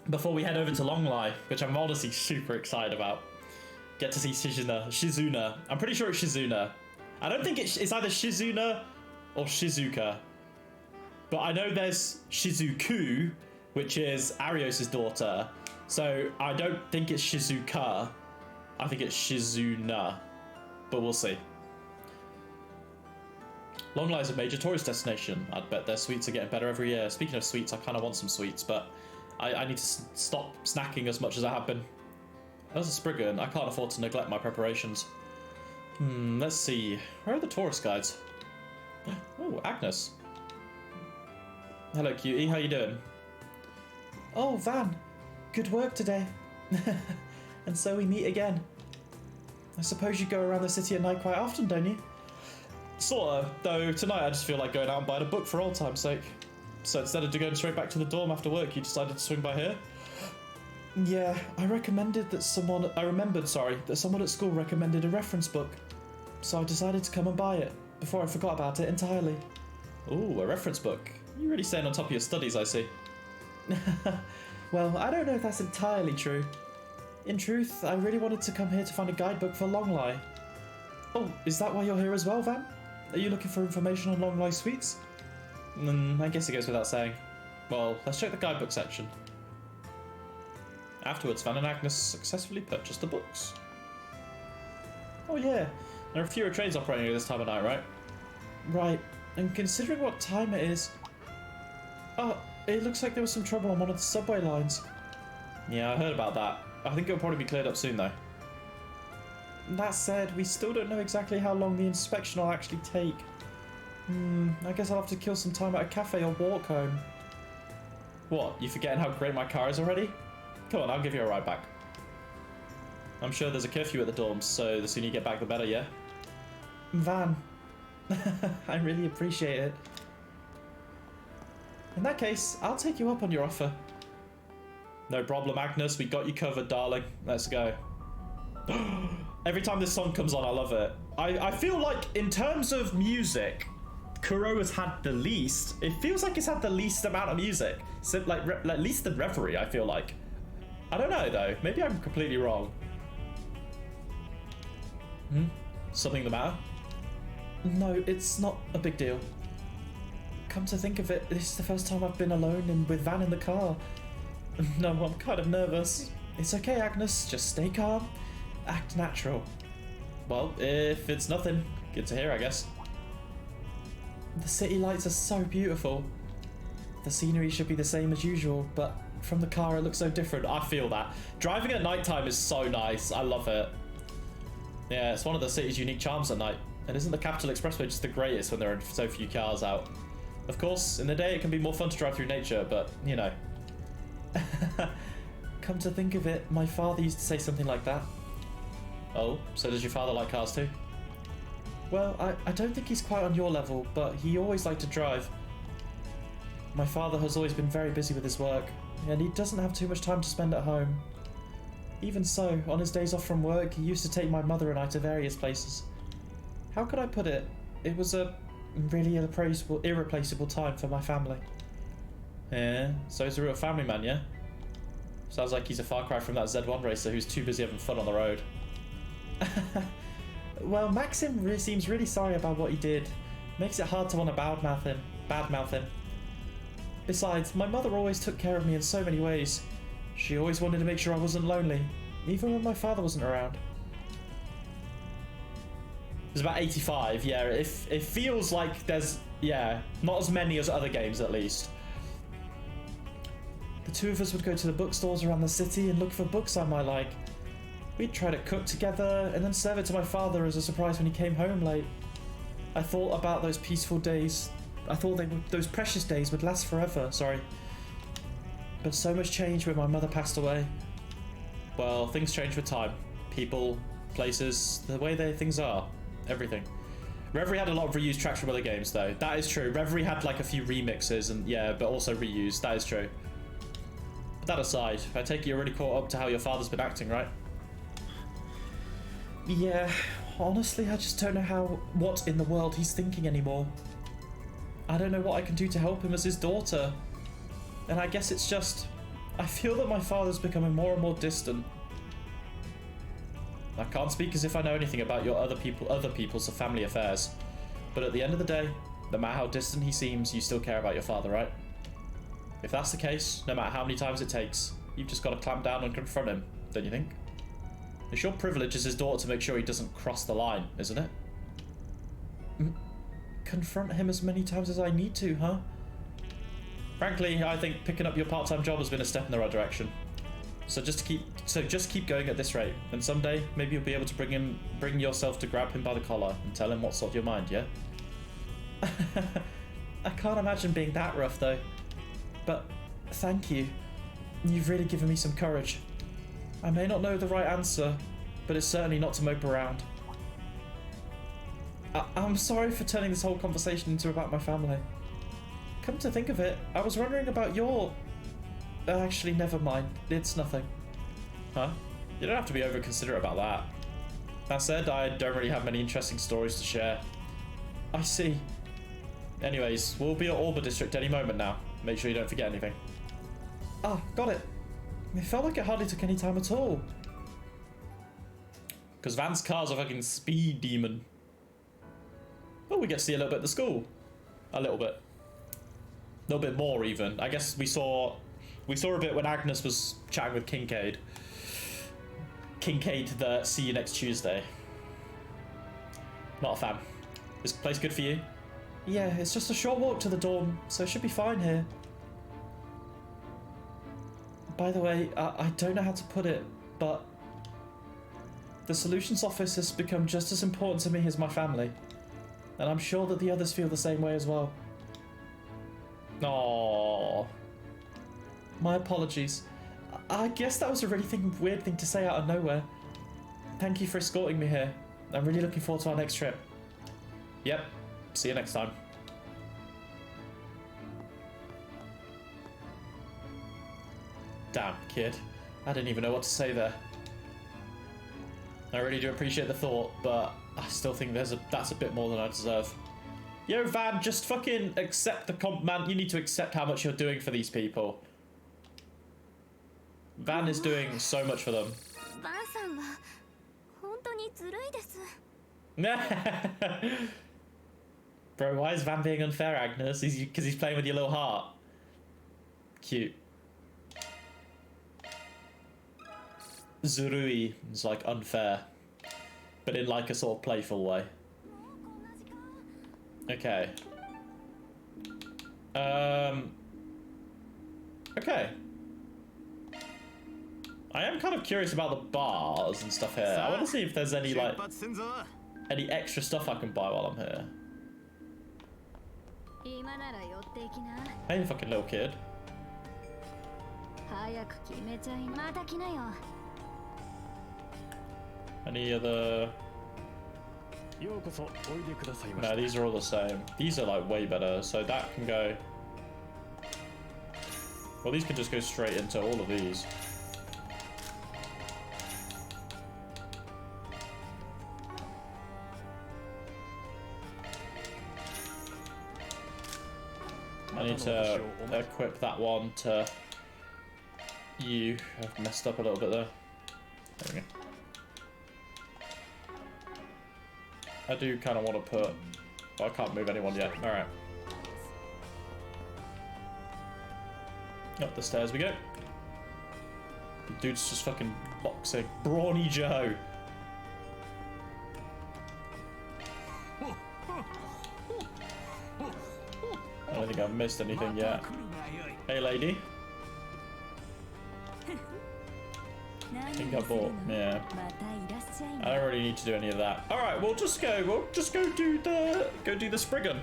Speaker 1: before we head over to Longlai, which I'm honestly super excited about, get to see Shizuna. I'm pretty sure it's Shizuna. I don't think it's either Shizuna or Shizuka, but I know there's Shizuku, which is Arios' daughter. So I don't think it's Shizuka. I think it's Shizuna, but we'll see. Longlai is a major tourist destination. I'd bet their sweets are getting better every year. Speaking of sweets, I kind of want some sweets, but I need to stop snacking as much as I have been.
Speaker 2: As a Spriggan, I can't afford to neglect my preparations. Let's see. Where are the tourist guides? Oh, Agnes. Hello, cutie. How you doing? Oh, Van. Good work today. And so we meet again. I suppose you go around the city at night quite often, don't you? Sorta, though tonight I just feel like going out and buying a book for old time's sake. So instead of going straight back to the dorm after work, you decided to swing by here? Yeah, I remembered that someone at school recommended a reference book. So I decided to come and buy it, before I forgot about it entirely. Ooh, a reference book. You're really staying on top of your studies, I see. Well, I don't know if that's entirely true. In truth, I really wanted to come here to find a guidebook for Longlai. Oh, is that why you're here as well, Van? Are you looking for information on Longlai sweets? I guess it goes without saying. Well, let's check the guidebook section. Afterwards, Van and Agnes successfully purchased the books. Oh yeah, there are fewer trains operating at this time of night, right? Right, and considering what time it is... Oh, it looks like there was some trouble on one of the subway lines. Yeah, I heard about that. I think it'll probably be cleared up soon though. That said, we still don't know exactly how long the inspection will actually take. I guess I'll have to kill some time at a cafe or walk home. What, you forgetting how great my car is already? Come on, I'll give you a ride back. I'm sure there's a curfew at the dorms, so the sooner you get back the better, yeah? Van. I really appreciate it. In that case, I'll take you up on your offer. No problem, Agnes. We got you covered, darling. Let's go. Every time this song comes on, I love it. I feel like, in terms of music, Kuro has had the least. It feels like it's had the least amount of music. So, like least than Reverie, I feel like. I don't know, though. Maybe I'm completely wrong. Something the matter? No, it's not a big deal. Come to think of it, this is the first time I've been alone and with Van in the car. No, I'm kind of nervous. It's okay, Agnes. Just stay calm. Act natural. Well, if it's nothing, good to hear, I guess. The city lights are so beautiful. The scenery should be the same as usual, but from the car it looks so different. I feel that. Driving at nighttime is so nice. I love it. Yeah, it's one of the city's unique charms at night. And isn't the Capital Expressway just the greatest when there are so few cars out? Of course, in the day it can be more fun to drive through nature, but, you know. Come to think of it, my father used to say something like that. Oh, so does your father like cars too? Well, I don't think he's quite on your level, but he always liked to drive. My father has always been very busy with his work, and he doesn't have too much time to spend at home. Even so, on his days off from work, he used to take my mother and I to various places. How could I put it? It was a really irreplaceable time for my family. Yeah, so he's a real family man, yeah? Sounds like he's a far cry from that Z1 racer who's too busy having fun on the road. Well, Maxim really seems really sorry about what he did. Makes it hard to want to badmouth him. Besides, my mother always took care of me in so many ways. She always wanted to make sure I wasn't lonely, even when my father wasn't around. There's about 85, yeah. It feels like there's, yeah, not as many as other games at least. The two of us would go to the bookstores around the city and look for books I might like. We'd try to cook together and then serve it to my father as a surprise when he came home late. I thought about those peaceful days. I thought those precious days would last forever, But so much changed when my mother passed away. Well, things change with time. People, places, the way things are. Everything. Reverie had a lot of reused tracks from other games though. That is true. Reverie had like a few remixes and yeah, but also reused. That is true. But that aside, I take it you're already caught up to how your father's been acting, right? Yeah, honestly, I just don't know what in the world he's thinking anymore. I don't know what I can do to help him as his daughter. And I guess it's just, I feel that my father's becoming more and more distant. I can't speak as if I know anything about your other people's family affairs. But at the end of the day, no matter how distant he seems, you still care about your father, right? If that's the case, no matter how many times it takes, you've just got to clamp down and confront him, don't you think? It's your privilege as his daughter to make sure he doesn't cross the line, isn't it? Confront him as many times as I need to, huh? Frankly, I think picking up your part-time job has been a step in the right direction. So just So just keep going at this rate, and someday maybe you'll be able to bring yourself to grab him by the collar and tell him what's on your mind, yeah? I can't imagine being that rough though. But thank you. You've really given me some courage. I may not know the right answer, but it's certainly not to mope around. I'm sorry for turning this whole conversation into about my family. Come to think of it, I was wondering about your... Actually, never mind. It's nothing. Huh? You don't have to be over considerate about that. That said, I don't really have many interesting stories to share. I see. Anyways, we'll be at Orba District any moment now. Make sure you don't forget anything. Ah, got it. It felt like it hardly took any time at all. Because Van's car's a fucking speed demon. Well, we get to see a little bit of the school. A little bit. A little bit more, even. I guess we saw a bit when Agnes was chatting with Kincaid. Kincaid, the see you next Tuesday. Not a fan. Is the place good for you? Yeah, it's just a short walk to the dorm, so it should be fine here. By the way, I don't know how to put it, but the Solutions Office has become just as important to me as my family. And I'm sure that the others feel the same way as well. Aww. My apologies. I guess that was a really weird thing to say out of nowhere. Thank you for escorting me here. I'm really looking forward to our next trip. Yep. See you next time. Damn, kid. I didn't even know what to say there. I really do appreciate the thought, but I still think that's a bit more than I deserve. Yo, Van, just fucking accept the comp, man. You need to accept how much you're doing for these people. Van is doing so much for them. Bro, why is Van being unfair, Agnes? Because he's playing with your little heart. Cute. Zurui is like unfair, but in like a sort of playful way. Okay. Okay. I am kind of curious about the bars and stuff here. I want to see if there's any like any extra stuff I can buy while I'm here. Hey, fucking little kid. Any other... No, these are all the same. These are like way better, so that can go... Well, these can just go straight into all of these. I need to equip that one to you. I've messed up a little bit there. There we go. I do kind of want to put... Oh, I can't move anyone yet. Alright. Up the stairs we go. The dude's just fucking boxing. Brawny Joe. I don't think I've missed anything yet. Hey, lady. I think I bought... Yeah. I don't really need to do any of that. All right, we'll just go do the Spriggan.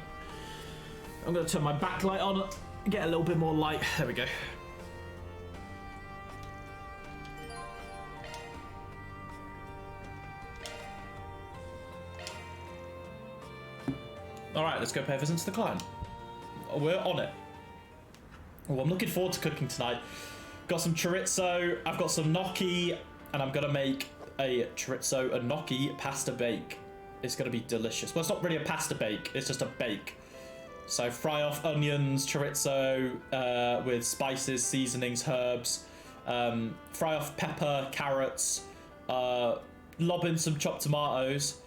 Speaker 2: I'm gonna turn my backlight on, get a little bit more light. There we go. All right, let's go pay a visit to the client. We're on it. Well, I'm looking forward to cooking tonight. Got some chorizo, I've got some gnocchi, and I'm gonna make a chorizo and gnocchi pasta bake. It's gonna be delicious. Well, it's not really a pasta bake, it's just a bake. So fry off onions, chorizo with spices, seasonings, herbs. Fry off pepper, carrots, lob in some chopped tomatoes.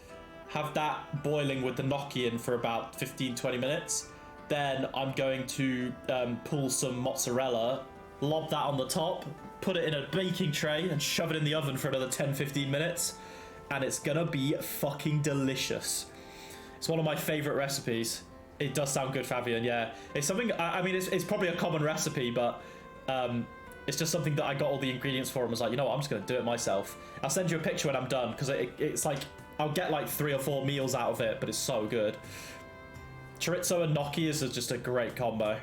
Speaker 2: Have that boiling with the gnocchi in for about 15-20 minutes. Then I'm going to pull some mozzarella, lob that on the top, put it in a baking tray and shove it in the oven for another 10-15 minutes. And it's gonna be fucking delicious. It's one of my favorite recipes. It does sound good, Fabian, yeah. It's something, I mean, it's probably a common recipe, but
Speaker 1: It's just something that I got all the ingredients for and was like, you know what, I'm just going to do it myself. I'll send you a picture when I'm done, because it's like, I'll get like 3 or 4 meals out of it, but it's so good. Chorizo and gnocchi is just a great combo.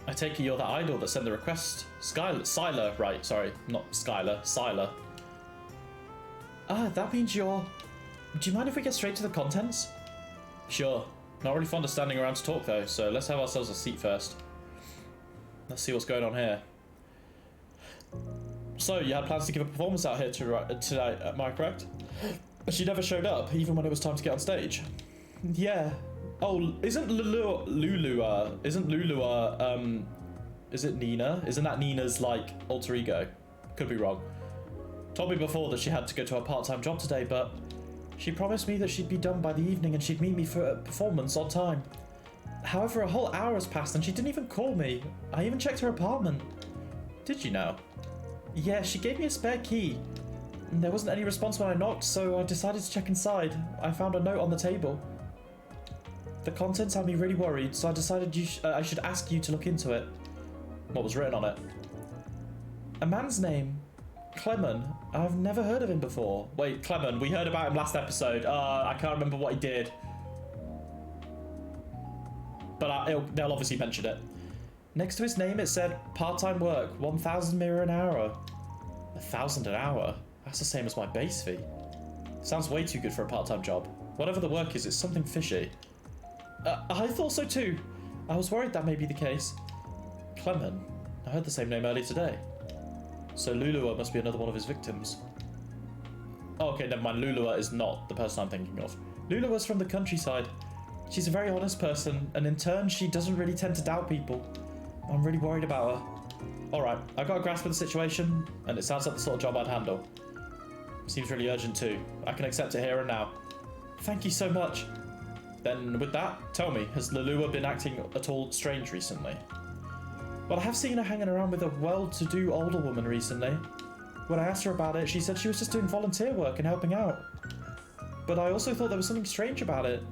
Speaker 1: I take it you're the idol that sent the request. Skylar, right, sorry, not Skylar, Skylar. Ah, that means you're... Do you mind if we get straight to the contents? Sure. Not really fond of standing around to talk though, so let's have ourselves a seat first. Let's see what's going on here. So, you had plans to give a performance out here tonight, am I correct? She never showed up, even when it was time to get on stage. Yeah. Oh, isn't Lulua, is it Nina? Isn't that Nina's, like, alter ego? Could be wrong. Told me before that she had to go to a part-time job today, but she promised me that she'd be done by the evening and she'd meet me for a performance on time. However, a whole hour has passed and she didn't even call me. I even checked her apartment. Did you know? Yeah, she gave me a spare key. There wasn't any response when I knocked, so I decided to check inside. I found a note on the table. The contents had me really worried, so I decided I should ask you to look into it. What was written on it? A man's name. Clement. I've never heard of him before. Wait, Clement, we heard about him last episode. I can't remember what he did. But they'll obviously mention it. Next to his name it said, part-time work, 1,000 mirror an hour. 1,000 an hour? That's the same as my base fee. Sounds way too good for a part-time job. Whatever the work is, it's something fishy. I thought so too. I was worried that may be the case. Clement. I heard the same name earlier today. So Lulua must be another one of his victims. Oh, okay, never mind. Lulua is not the person I'm thinking of. Lulua's from the countryside. She's a very honest person, and in turn, she doesn't really tend to doubt people. I'm really worried about her. Alright, I got a grasp of the situation, and it sounds like the sort of job I'd handle. Seems really urgent too. I can accept it here and now. Thank you so much. Then with that, tell me, has Lulua been acting at all strange recently? Well, I have seen her hanging around with a well-to-do older woman recently. When I asked her about it, she said she was just doing volunteer work and helping out. But I also thought there was something strange about it.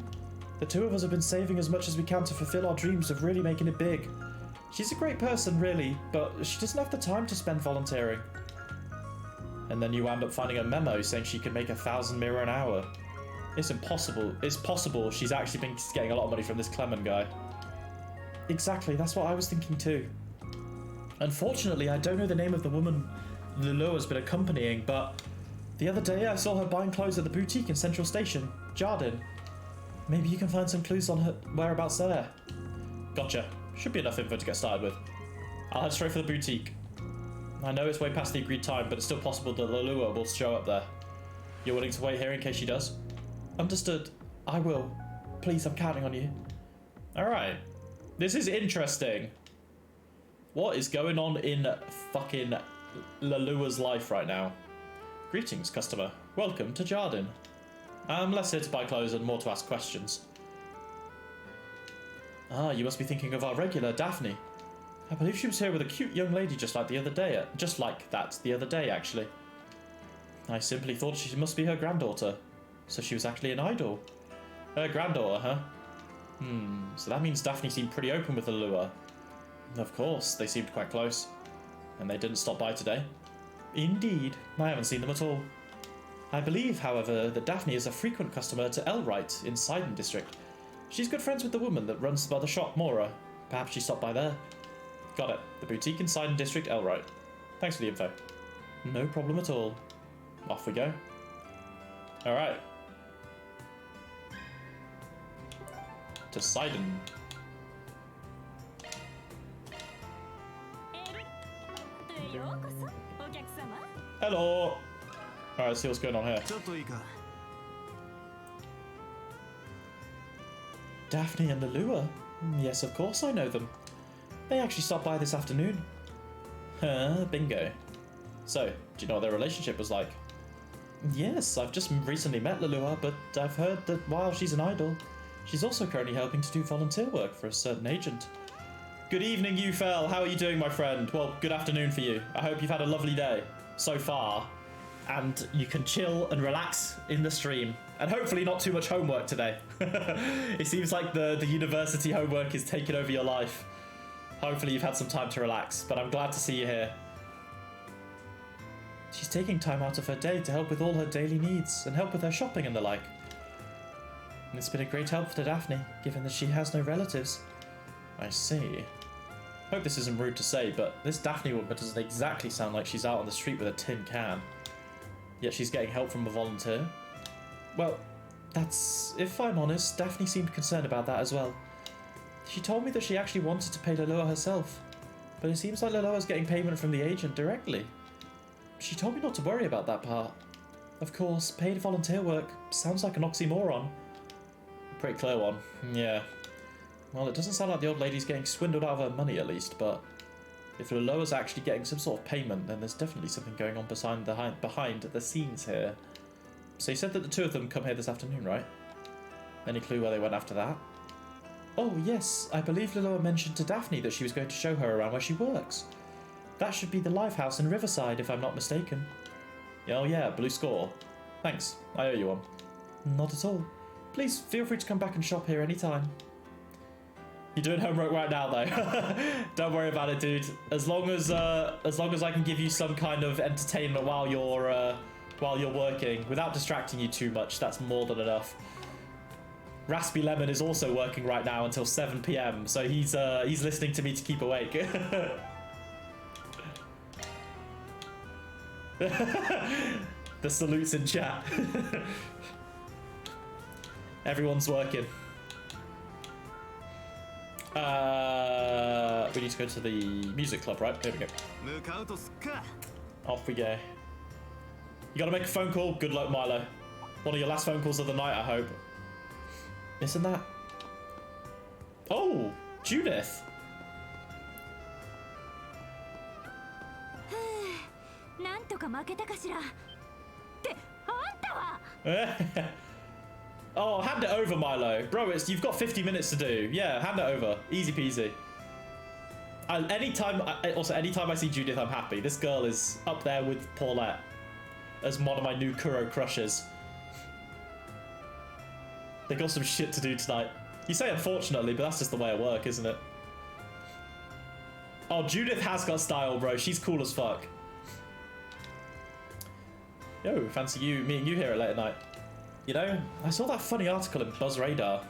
Speaker 1: The two of us have been saving as much as we can to fulfill our dreams of really making it big. She's a great person, really, but she doesn't have the time to spend volunteering. And then you end up finding a memo saying she can make 1,000 mirror an hour. It's impossible. It's possible she's actually been getting a lot of money from this Clement guy. Exactly, that's what I was thinking too. Unfortunately, I don't know the name of the woman Lulua's been accompanying, but the other day I saw her buying clothes at the boutique in Central Station, Jardin. Maybe you can find some clues on her whereabouts there. Gotcha. Should be enough info to get started with. I'll head straight for the boutique. I know it's way past the agreed time, but it's still possible that Lulua will show up there. You're willing to wait here in case she does? Understood. I will. Please, I'm counting on you. Alright. This is interesting. What is going on in fucking Lulua's life right now? Greetings, customer. Welcome to Jardin. I'm less here to buy clothes and more to ask questions. Ah, you must be thinking of our regular, Daphne. I believe she was here with a cute young lady just like that the other day, actually. I simply thought she must be her granddaughter. So she was actually an idol. Her granddaughter, huh? So that means Daphne seemed pretty open with Lulua. Of course, they seemed quite close. And they didn't stop by today. Indeed, I haven't seen them at all. I believe, however, that Daphne is a frequent customer to Elright in Sidon District. She's good friends with the woman that runs by the shop, Mora. Perhaps she stopped by there. Got it. The boutique in Sidon District, Elright. Thanks for the info. No problem at all. Off we go. Alright. To Sidon. Hello! Alright, let's see what's going on here. Daphne and Lulua? Yes, of course I know them. They actually stopped by this afternoon. Huh, bingo. So, do you know what their relationship was like? Yes, I've just recently met Lulua, but I've heard that while she's an idol, she's also currently helping to do volunteer work for a certain agent. Good evening, Ufel. How are you doing, my friend? Well, good afternoon for you. I hope you've had a lovely day so far, and you can chill and relax in the stream. And hopefully not too much homework today. It seems like the university homework is taking over your life. Hopefully you've had some time to relax, but I'm glad to see you here.
Speaker 2: She's taking time out of her day to help with all her daily needs and help with her shopping and the like. And it's been a great help to Daphne, given that she has no relatives.
Speaker 1: I see. Hope this isn't rude to say, but this Daphne woman doesn't exactly sound like she's out on the street with a tin can. Yet she's getting help from a volunteer.
Speaker 2: Well, if I'm honest, Daphne seemed concerned about that as well. She told me that she actually wanted to pay Laloa herself, but it seems like Laloa's getting payment from the agent directly. She told me not to worry about that part. Of course, paid volunteer work sounds like an oxymoron.
Speaker 1: Pretty clear one, yeah. Well, it doesn't sound like the old lady's getting swindled out of her money at least, but if Laloa's actually getting some sort of payment, then there's definitely something going on behind the scenes here. So you said that the two of them come here this afternoon, right? Any clue where they went after that?
Speaker 2: Oh yes, I believe Laloa mentioned to Daphne that she was going to show her around where she works. That should be the Life House in Riverside, if I'm not mistaken.
Speaker 1: Oh yeah, blue score. Thanks, I owe you one.
Speaker 2: Not at all. Please feel free to come back and shop here anytime.
Speaker 1: You're doing homework right now, though. Don't worry about it, dude. As long as I can give you some kind of entertainment while you're working, without distracting you too much, that's more than enough. Raspy Lemon is also working right now until 7 PM, so he's listening to me to keep awake. The salutes in chat. Everyone's working. We need to go to the music club, right? There we go. Off we go. You gotta make a phone call. Good luck, Milo. One of your last phone calls of the night, I hope.
Speaker 2: Isn't that?
Speaker 1: Oh, Judith. Oh, hand it over, Milo. Bro, you've got 50 minutes to do. Yeah, hand it over. Easy peasy. Anytime I see Judith, I'm happy. This girl is up there with Paulette as one of my new Kuro crushes. They got some shit to do tonight. You say unfortunately, but that's just the way of work, isn't it? Oh, Judith has got style, bro. She's cool as fuck. Yo, fancy meeting you here at late at night. You know, I saw that funny article in Buzz Radar.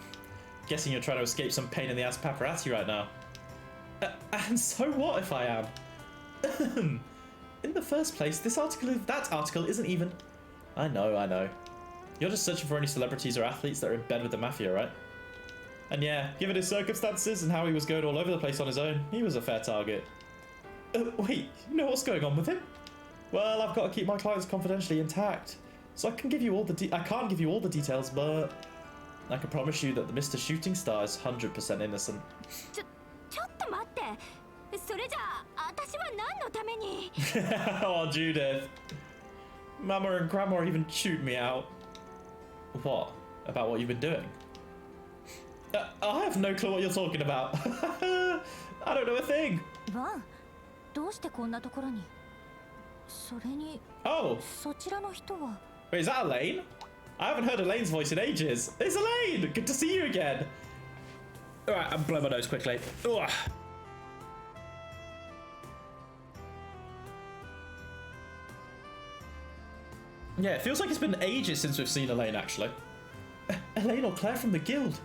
Speaker 1: Guessing you're trying to escape some pain-in-the-ass paparazzi right now. And so what if I am? In the first place, that article isn't even... I know. You're just searching for any celebrities or athletes that are in bed with the mafia, right? And yeah, given his circumstances and how he was going all over the place on his own, he was a fair target. Wait, you know what's going on with him? Well, I've got to keep my clients confidentially intact. So I can't give you all the details, but I can promise you that the Mr. Shooting Star is 100% innocent. Oh, Judith. Mama and Grandma even chewed me out. What? About what you've been doing? I have no clue what you're talking about. I don't know a thing. Oh. Wait, is that Elaine? I haven't heard Elaine's voice in ages. It's Elaine! Good to see you again. Alright, I'm blowing my nose quickly. Ugh. Yeah, it feels like it's been ages since we've seen Elaine, actually.
Speaker 2: Elaine or Claire from the guild?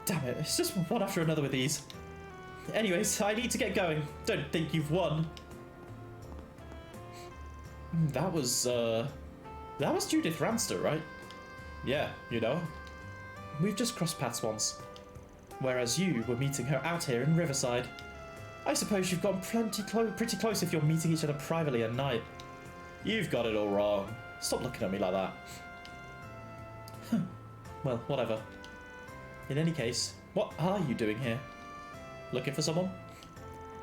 Speaker 2: Damn it, it's just one after another with these.
Speaker 1: Anyways, I need to get going. Don't think you've won. That was Judith Ranster, right? Yeah, you know.
Speaker 2: We've just crossed paths once. Whereas you were meeting her out here in Riverside. I suppose you've gone pretty close if you're meeting each other privately at night.
Speaker 1: You've got it all wrong. Stop looking at me like that.
Speaker 2: Well, whatever. In any case, what are you doing here?
Speaker 1: Looking for someone?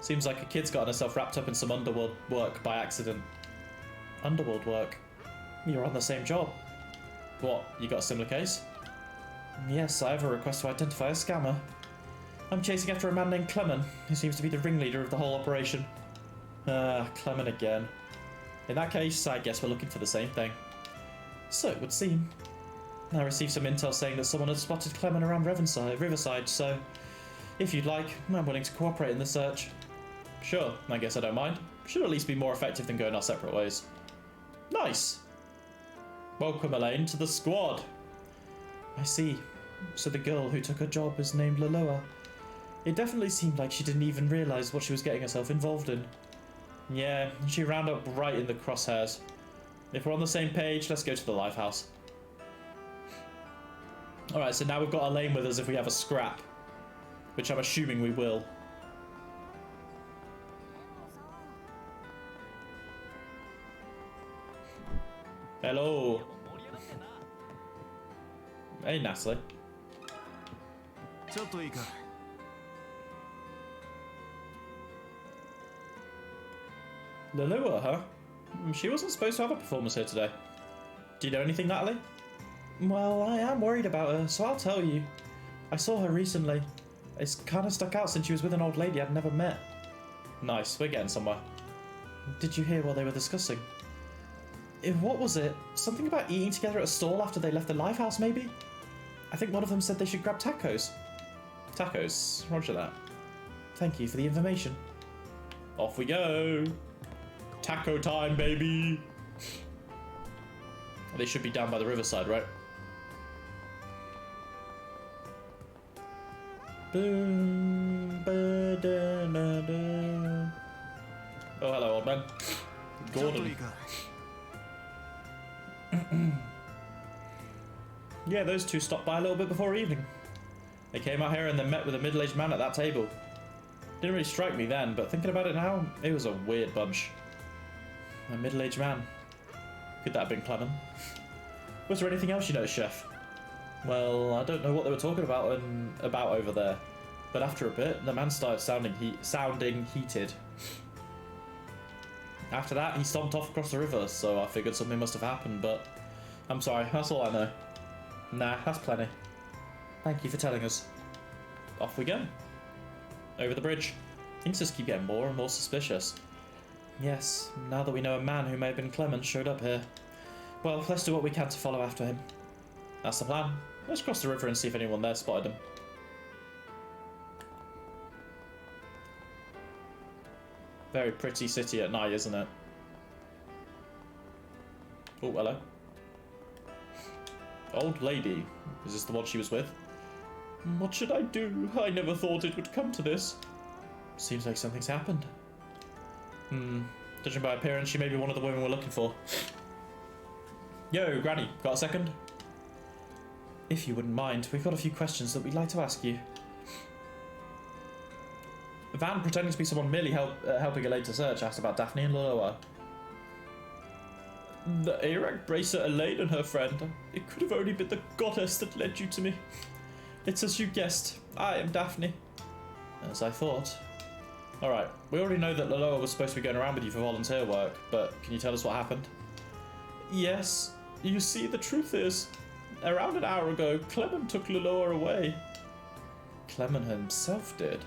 Speaker 1: Seems like a kid's gotten herself wrapped up in some underworld work by accident.
Speaker 2: Underworld work? You're on the same job.
Speaker 1: What, you got a similar case?
Speaker 2: Yes, I have a request to identify a scammer. I'm chasing after a man named Clement, who seems to be the ringleader of the whole operation.
Speaker 1: Clement again. In that case, I guess we're looking for the same thing.
Speaker 2: So it would seem. I received some intel saying that someone had spotted Clement around Riverside, so If you'd like, I'm willing to cooperate in the search.
Speaker 1: Sure, I guess I don't mind. Should at least be more effective than going our separate ways. Nice! Welcome, Elaine, to the squad.
Speaker 2: I see. So the girl who took her job is named Laloa. It definitely seemed like she didn't even realise what she was getting herself involved in.
Speaker 1: Yeah, she round up right in the crosshairs. If we're on the same page, let's go to the Lifehouse. Alright, so now we've got Elaine with us if we have a scrap. Which I'm assuming we will. Hello. Hey, Natalie. Laloa, huh? She wasn't supposed to have a performance here today. Do you know anything, Natalie?
Speaker 2: Well, I am worried about her, so I'll tell you. I saw her recently. It's kind of stuck out since she was with an old lady I'd never met.
Speaker 1: Nice, we're getting somewhere.
Speaker 2: Did you hear what they were discussing? What was it? Something about eating together at a stall after they left the Lifehouse, maybe? I think one of them said they should grab tacos.
Speaker 1: Tacos, roger that.
Speaker 2: Thank you for the information.
Speaker 1: Off we go. Taco time, baby. They should be down by the riverside, right? Oh, hello, old man. Gordon. Yeah, those two stopped by a little bit before evening. They came out here and then met with a middle-aged man at that table. Didn't really strike me then, but thinking about it now, it was a weird bunch. A middle-aged man. Could that have been Clement? Was there anything else you noticed, Chef? Well, I don't know what they were talking about over there, but after a bit, the man started sounding heated. After that, he stomped off across the river, so I figured something must have happened, but I'm sorry, that's all I know. Nah, that's plenty.
Speaker 2: Thank you for telling us.
Speaker 1: Off we go. Over the bridge. Things just keep getting more and more suspicious.
Speaker 2: Yes, now that we know a man who may have been Clement showed up here. Well, let's do what we can to follow after him.
Speaker 1: That's the plan. Let's cross the river and see if anyone there spotted him. Very pretty city at night, isn't it? Oh, hello. Old lady. Is this the one she was with? What should I do? I never thought it would come to this.
Speaker 2: Seems like something's happened.
Speaker 1: Judging by appearance, she may be one of the women we're looking for. Yo, Granny, got a second?
Speaker 2: If you wouldn't mind, we've got a few questions that we'd like to ask you.
Speaker 1: Van, pretending to be someone merely helping Elaine to search, asked about Daphne and Laloa. The Arak bracer Elaine and her friend. It could have only been the goddess that led you to me. It's as you guessed. I am Daphne.
Speaker 2: As I thought.
Speaker 1: Alright, we already know that Laloa was supposed to be going around with you for volunteer work, but can you tell us what happened? Yes. You see, the truth is, around an hour ago, Clement took Laloa away.
Speaker 2: Clement himself did?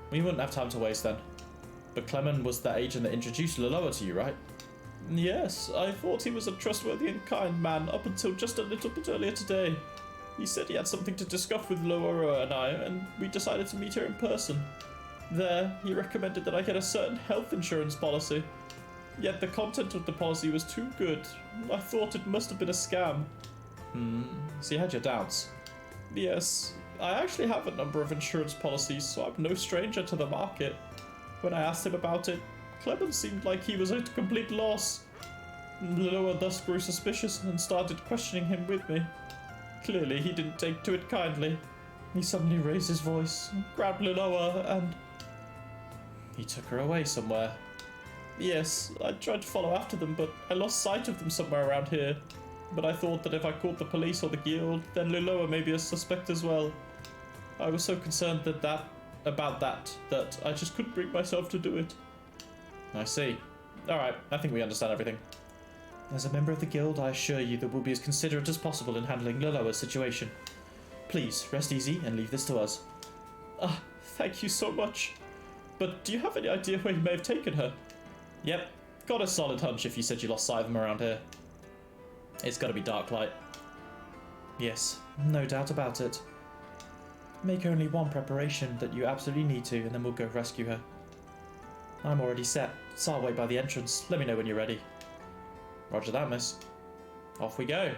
Speaker 1: We wouldn't have time to waste then. But Clement was the agent that introduced Laloa to you, right? Yes, I thought he was a trustworthy and kind man up until just a little bit earlier today. He said he had something to discuss with Laloa and I, and we decided to meet her in person. There, he recommended that I get a certain health insurance policy. Yet the content of the policy was too good. I thought it must have been a scam. So you had your doubts? Yes, I actually have a number of insurance policies, so I'm no stranger to the market. When I asked him about it, Clement seemed like he was at a complete loss. Laloa thus grew suspicious and started questioning him with me. Clearly, he didn't take to it kindly. He suddenly raised his voice, grabbed Laloa, and he took her away somewhere. Yes, I tried to follow after them, but I lost sight of them somewhere around here. But I thought that if I called the police or the guild, then Laloa may be a suspect as well. I was so concerned about that I just couldn't bring myself to do it. I see. Alright, I think we understand everything.
Speaker 2: As a member of the guild, I assure you that we'll be as considerate as possible in handling Laloa's situation. Please, rest easy and leave this to us. Thank you so much. But do you have any idea where you may have taken her? Yep, got a solid hunch if you said you lost sight of them around here. It's gotta be Darklight. Yes, no doubt about it. Make only one preparation that you absolutely need to, and then we'll go rescue her. I'm already set, so I'll wait by the entrance. Let me know when you're ready. Roger that, miss. Off we go.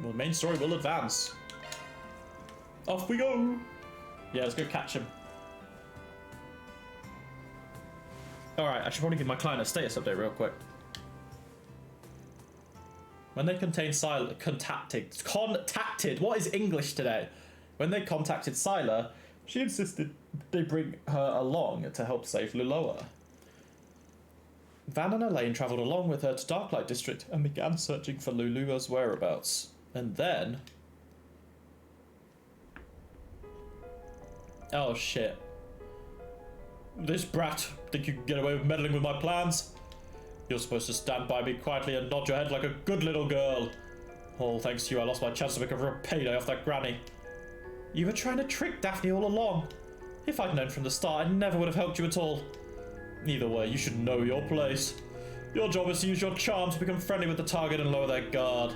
Speaker 2: Well, the main story will advance. Off we go. Yeah, let's go catch him. Alright, I should probably give my client a status update real quick. When they contacted, what is English today? When they contacted Sylar, she insisted they bring her along to help save Liloa. Van and Elaine travelled along with her to Darklight District and began searching for Lulua's whereabouts. And then... oh shit. This brat, think you can get away with meddling with my plans? You're supposed to stand by me quietly and nod your head like a good little girl. All thanks to you, I lost my chance to make a real payday off that granny. You were trying to trick Daphne all along. If I'd known from the start, I never would have helped you at all. Either way, you should know your place. Your job is to use your charm to become friendly with the target and lower their guard.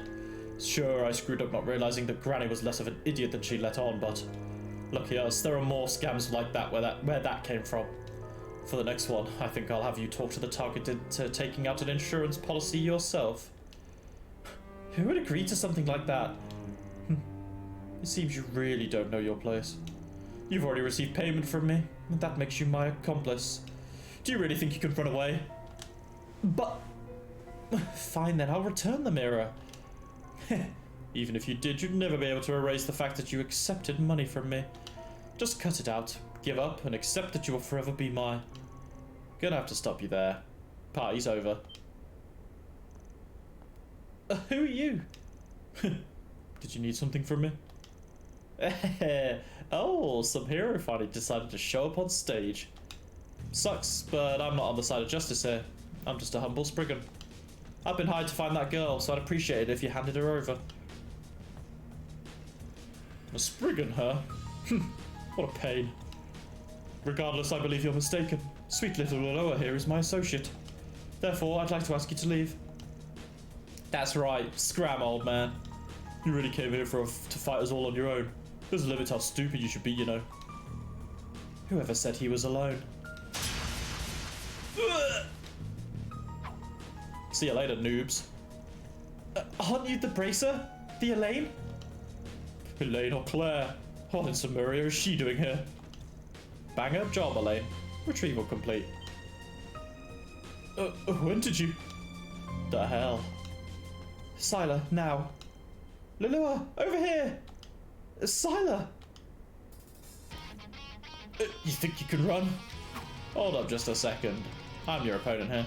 Speaker 2: Sure, I screwed up not realizing that Granny was less of an idiot than she let on, but lucky us, there are more scams like that where that came from. For the next one, I think I'll have you talk to the target into taking out an insurance policy yourself. Who would agree to something like that? It seems you really don't know your place. You've already received payment from me, and that makes you my accomplice. Do you really think you can run away? But... fine then, I'll return the mirror. Even if you did, you'd never be able to erase the fact that you accepted money from me. Just cut it out, give up, and accept that you will forever be mine. Gonna have to stop you there. Party's over. Who are you? Did you need something from me? Oh, some hero finally decided to show up on stage. Sucks, but I'm not on the side of justice here. I'm just a humble Spriggan. I've been hired to find that girl, so I'd appreciate it if you handed her over. A Spriggan, huh? What a pain. Regardless, I believe you're mistaken. Sweet little Liloa here is my associate. Therefore, I'd like to ask you to leave. That's right, scram, old man. You really came here to fight us all on your own. There's a limit how stupid you should be, you know. Whoever said he was alone? See you later, noobs. Aren't you the Bracer? The Elaine? Elaine or Claire? What in Samaria is she doing here? Bang up job, Elaine. Retrieval complete. When did you... the hell? Sylar, now. Liloa, over here! Sylar! You think you can run? Hold up just a second. I'm your opponent here.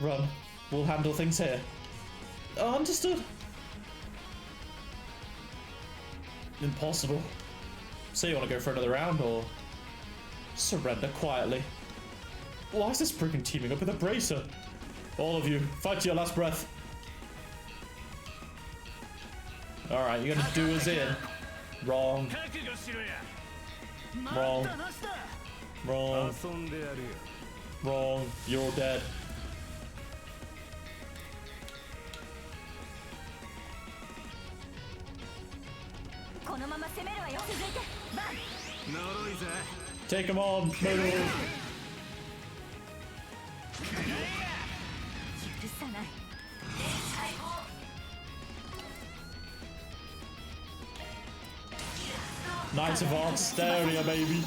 Speaker 2: Run. We'll handle things here. Understood. Impossible. So you want to go for another round, or surrender quietly? Why is this Spriggan teaming up with a Bracer? All of you, fight to your last breath. Alright, you're gonna do us in. Wrong. Wrong. Wrong. Wrong. You're dead. Take him on, move. Knights of Arsteria, baby.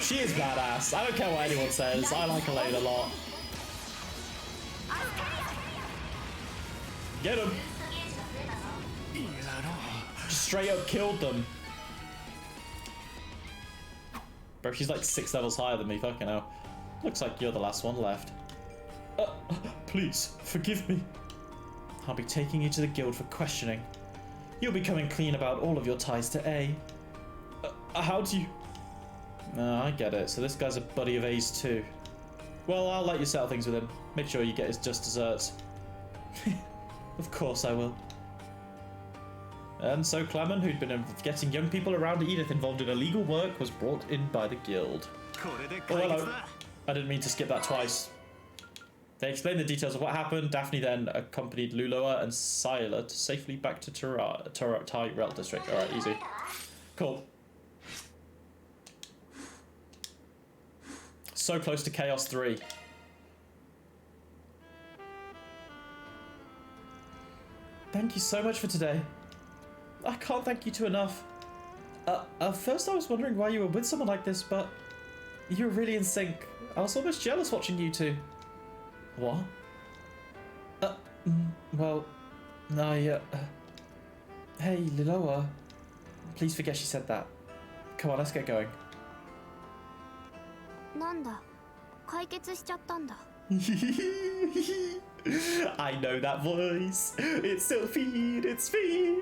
Speaker 2: She is badass. I don't care what anyone says. I like Elaine a lot. Get him. Straight up killed them. Bro, she's like 6 levels higher than me, fucking hell. Looks like you're the last one left. Please, forgive me. I'll be taking you to the guild for questioning. You'll be coming clean about all of your ties to A. How do you... I get it. So this guy's a buddy of A's too. Well, I'll let you settle things with him. Make sure you get his just desserts. Of course I will. And so Clement, who'd been getting young people around Edith involved in illegal work, was brought in by the guild. Oh, hello.
Speaker 1: I didn't mean to skip that twice. They explained the details of what happened. Daphne then accompanied Lulawa and Scylla safely back to Tyrell District. Alright, easy. Cool. So close to Chaos 3.
Speaker 2: Thank you so much for today. I can't thank you two enough. At first I was wondering why you were with someone like this, but you were really in sync. I was almost jealous watching you two. What? Well, hey, Liloa. Please forget she said that. Come on, let's get going.
Speaker 4: なんだ、解決しちゃったんだ。
Speaker 1: I know that voice. It's Sophie. It's Fee.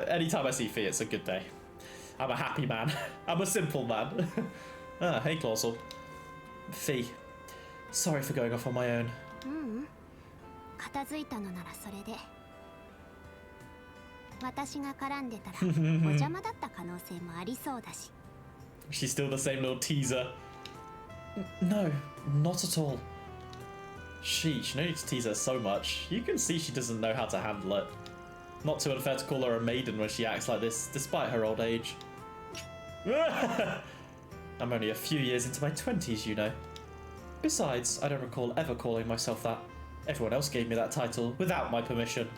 Speaker 1: Anytime I see Fee, it's a good day. I'm a happy man. I'm a simple man. Hey, Clausel.
Speaker 2: Fee, sorry for going off on my own.
Speaker 4: 片付いたのならそれで。私が絡んでたらお邪魔だった可能性もありそうだし。
Speaker 1: She's still the same little teaser.
Speaker 2: No, not at all.
Speaker 1: Sheesh, no need to tease her so much. You can see she doesn't know how to handle it. Not too unfair to call her a maiden when she acts like this, despite her old age. I'm only a few years into my 20s, you know. Besides, I don't recall ever calling myself that. Everyone else gave me that title without my permission.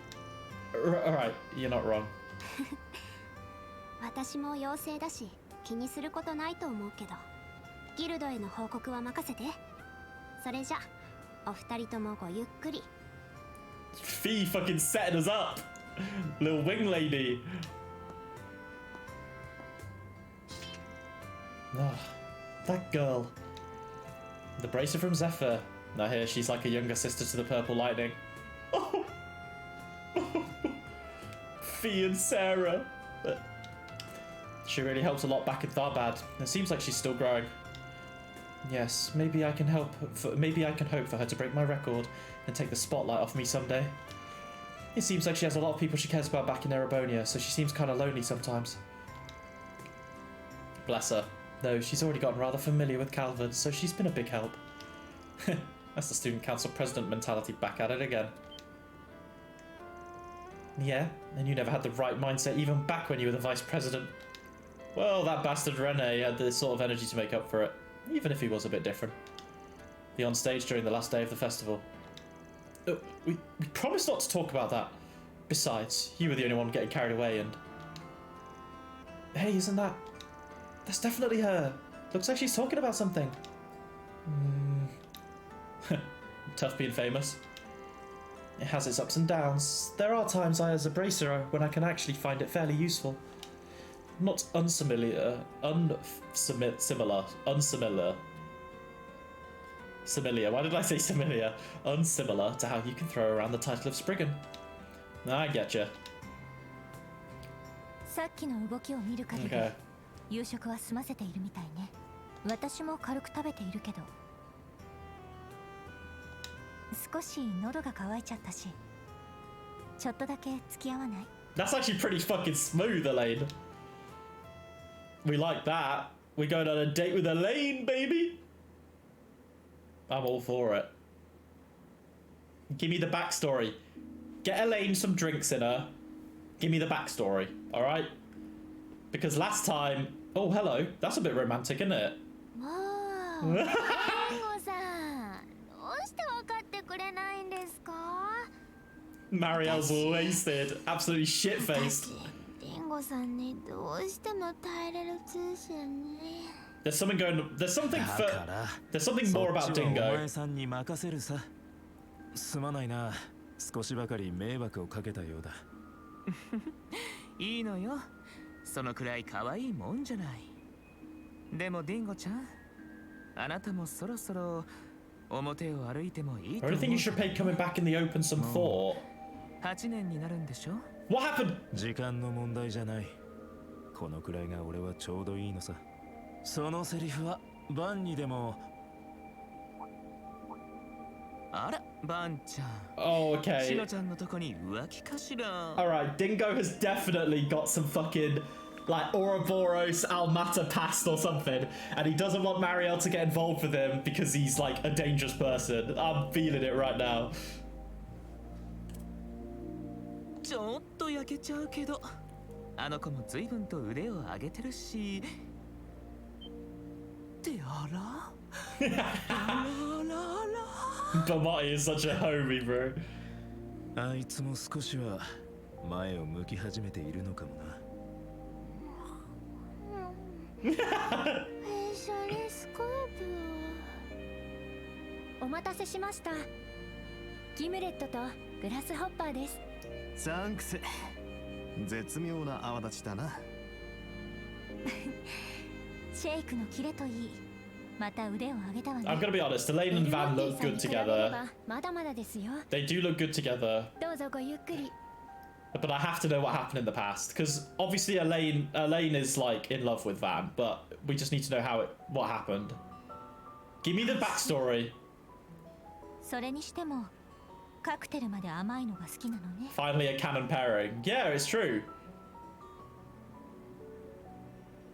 Speaker 1: Alright, you're not wrong.
Speaker 4: 私も妖精だし気にすることないと思うけど、ギルドへの報告は任せて。それじゃ、お二人ともごゆっくり。
Speaker 1: Fee fucking setting us up! Little wing lady!
Speaker 2: That girl.
Speaker 1: The bracer from Zephyr. Now here, she's like a younger sister to the Purple Lightning. Oh! Fee and Sarah. She really helped a lot back in Tharbad. It seems like she's still growing.
Speaker 2: Yes, maybe I can hope for her to break my record and take the spotlight off me someday. It seems like she has a lot of people she cares about back in Erebonia, so she seems kind of lonely sometimes.
Speaker 1: Bless her.
Speaker 2: Though she's already gotten rather familiar with Calvin, so she's been a big help.
Speaker 1: That's the student council president mentality back at it again.
Speaker 2: Yeah, and you never had the right mindset even back when you were the vice president.
Speaker 1: Well, that bastard Rene had the sort of energy to make up for it, even if he was a bit different. The on stage during the last day of the festival.
Speaker 2: We promised not to talk about that. Besides, you were the only one getting carried away and... Hey, isn't that... That's definitely her. Looks like she's talking about something.
Speaker 1: Tough being famous.
Speaker 2: It has its ups and downs. There are times as a bracer when I can actually find it fairly useful.
Speaker 1: Not unsimilar. Similar. Why did I say similar? Unsimilar to how you can throw around the title of Spriggan. I getcha.
Speaker 4: さっきの動きを見る限り、
Speaker 1: Okay.
Speaker 4: 夕食は済ませているみたいね。私も軽く食べているけど、少し喉が渇いちゃったし、ちょっとだけ付き合わない？
Speaker 1: That's actually pretty fucking smooth, Elaine. We like that. We're going on a date with Elaine, baby. I'm all for it. Give me the backstory. Get Elaine some drinks in her. Give me the backstory, alright? Because last time... Oh, hello. That's a bit romantic, isn't it?
Speaker 4: もう、デンゴさん、どうして分かってくれないんですか？
Speaker 1: Marielle's wasted. Absolutely shit-faced.
Speaker 4: デンゴさんにどうしても耐えれる通信ね。
Speaker 1: There's something going... There's something more about Dingo.
Speaker 5: すまないな。少しばかり迷惑をかけたようだ。
Speaker 6: いいのよ。そのくらい可愛いもんじゃない。でもディンゴちゃん、あなたもそろそろ表を歩いてもいいと
Speaker 1: I
Speaker 6: 思う。
Speaker 1: really think you should pay coming back in the open some thought.
Speaker 6: 8年になるんでしょ？
Speaker 1: What happened?
Speaker 5: 時間の問題じゃない。このくらいが俺はちょうどいいのさ。そのセリフはバンにでも。
Speaker 6: あら、バンちゃん。
Speaker 1: Oh, okay.
Speaker 6: シノちゃんのとこに浮気かしら。
Speaker 1: Alright, Dingo has definitely got some fucking like Ouroboros Almata past or something, and he doesn't want Mariel to get involved with him because he's like a dangerous person. I'm feeling it right now.
Speaker 6: ちょっと焼けちゃうけど、あの子も随分と腕を上げてるし。ってあら？あらら。
Speaker 1: Bamotti is such a homie, bro.
Speaker 5: あいつも少しは前を向き始めているのかもな。
Speaker 4: シャレスコープ。お待たせしました。ギムレットとグラスホッパーです。
Speaker 7: サンクス。絶妙な泡立ちだな。
Speaker 4: シェイクのキレといい。また腕を上げたわね。
Speaker 1: I'm gonna be honest, Elaine and Van look good together.
Speaker 4: まだまだですよ。
Speaker 1: They do look good together.
Speaker 4: どうぞごゆっくり。
Speaker 1: But I have to know what happened in the past, because obviously Elaine is like in love with Van, but we just need to know what happened. Give me the backstory.
Speaker 4: それにしてもカクテルまで甘いのが好きなのね。
Speaker 1: Finally a canon pairing. Yeah, it's true.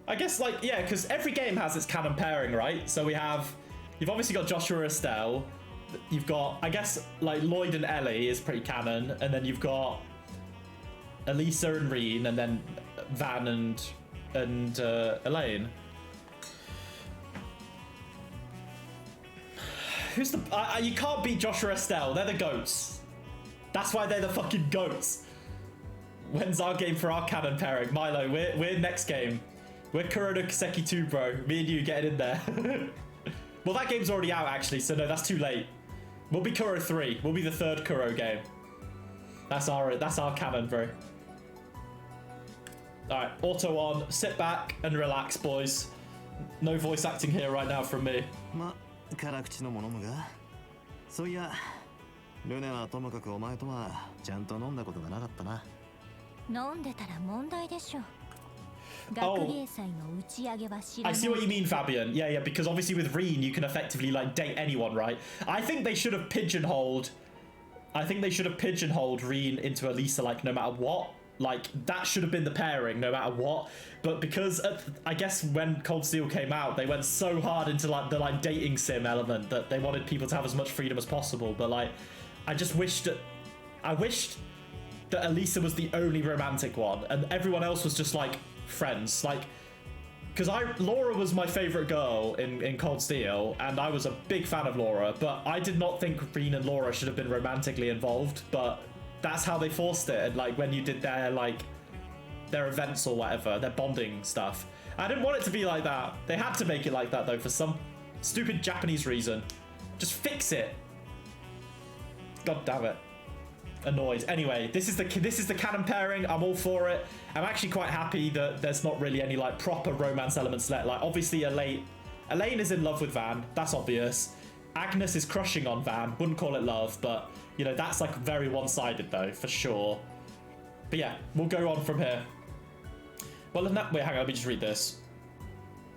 Speaker 1: I guess like, yeah, because every game has its canon pairing, right? So you've obviously got Joshua Estelle, you've got, I guess, like Lloyd and Ellie is pretty canon, and then you've got Elisa and Reen, and then Van and Elaine. Who's the... you can't beat Joshua Estelle. They're the goats. That's why they're the fucking goats. When's our game for our canon pairing? Milo, we're next game. We're Kuro no Kiseki 2, bro. Me and you getting in there. Well, that game's already out, actually, so no, that's too late. We'll be Kuro 3. We'll be the third Kuro game. That's our canon, bro. Alright, auto on. Sit back and relax, boys. No voice acting here right now from me.
Speaker 7: ま、辛口のものむが。そういや、ルネはともかくお前とはちゃんと飲んだことがなかったな。
Speaker 4: 飲んでたら問題でしょ。
Speaker 1: Oh, I see what you mean, Fabian. Yeah, because obviously with Reen, you can effectively like date anyone, right? I think they should have pigeonholed Reen into Elisa, like no matter what. Like that should have been the pairing, no matter what. But because I guess when Cold Steel came out, they went so hard into like the like dating sim element that they wanted people to have as much freedom as possible. But like, I wished that Elisa was the only romantic one, and everyone else was just like friends, like, because Laura was my favorite girl in Cold Steel, and I was a big fan of Laura, but I did not think Reen and Laura should have been romantically involved, but that's how they forced it. And like when you did their events or whatever, their bonding stuff, I didn't want it to be like that. They had to make it like that though for some stupid Japanese reason. Just fix it. God damn it. Annoyed. Anyway, this is the canon pairing. I'm all for it. I'm actually quite happy that there's not really any like proper romance elements left. Like obviously Elaine is in love with Van. That's obvious. Agnes is crushing on Van. Wouldn't call it love, but you know that's like very one-sided though for sure. But yeah, we'll go on from here. Well, in that way, hang on. Let me just read this.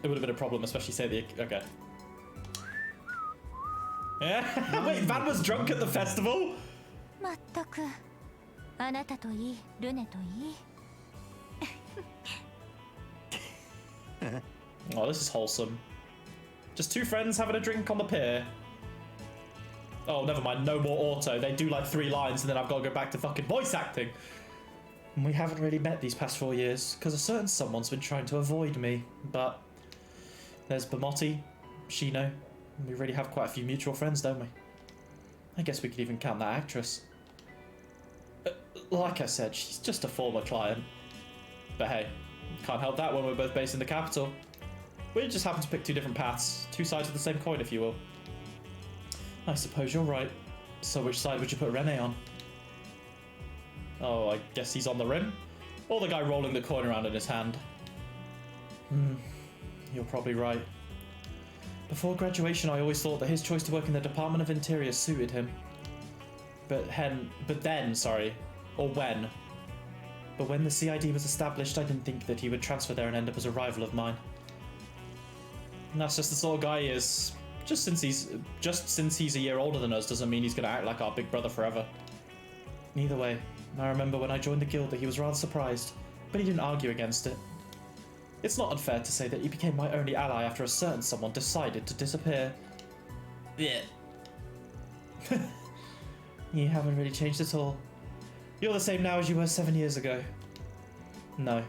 Speaker 1: It would have been a problem, especially say the okay. Yeah. Wait, Van was drunk at the festival.
Speaker 4: まったくあなたといいルネといい
Speaker 1: Oh, this is wholesome. Just two friends having a drink on the pier. Oh, never mind. No more auto. They do like 3 lines and then I've got to go back to fucking voice acting. We haven't really met these past 4 years because a certain someone's been trying to avoid me. But there's Bamotti, Shino. We really have quite a few mutual friends, don't we? I guess we could even count that actress. Like I said, she's just a former client. But hey, can't help that when we're both based in the capital. We just happen to pick 2 different paths, 2 sides of the same coin, if you will. I suppose you're right. So which side would you put Rene on? Oh, I guess he's on the rim? Or the guy rolling the coin around in his hand? You're probably right. Before graduation, I always thought that his choice to work in the Department of Interior suited him. But when the CID was established, I didn't think that he would transfer there and end up as a rival of mine. And that's just the sort of guy he is. Just since he's a year older than us doesn't mean he's gonna act like our big brother forever. Either way, I remember when I joined the guild that he was rather surprised, but he didn't argue against it.
Speaker 2: It's not unfair to say that you became my only ally after a certain someone decided to disappear. Yeah. You haven't really changed at all. You're the same now as you were 7 years ago. No.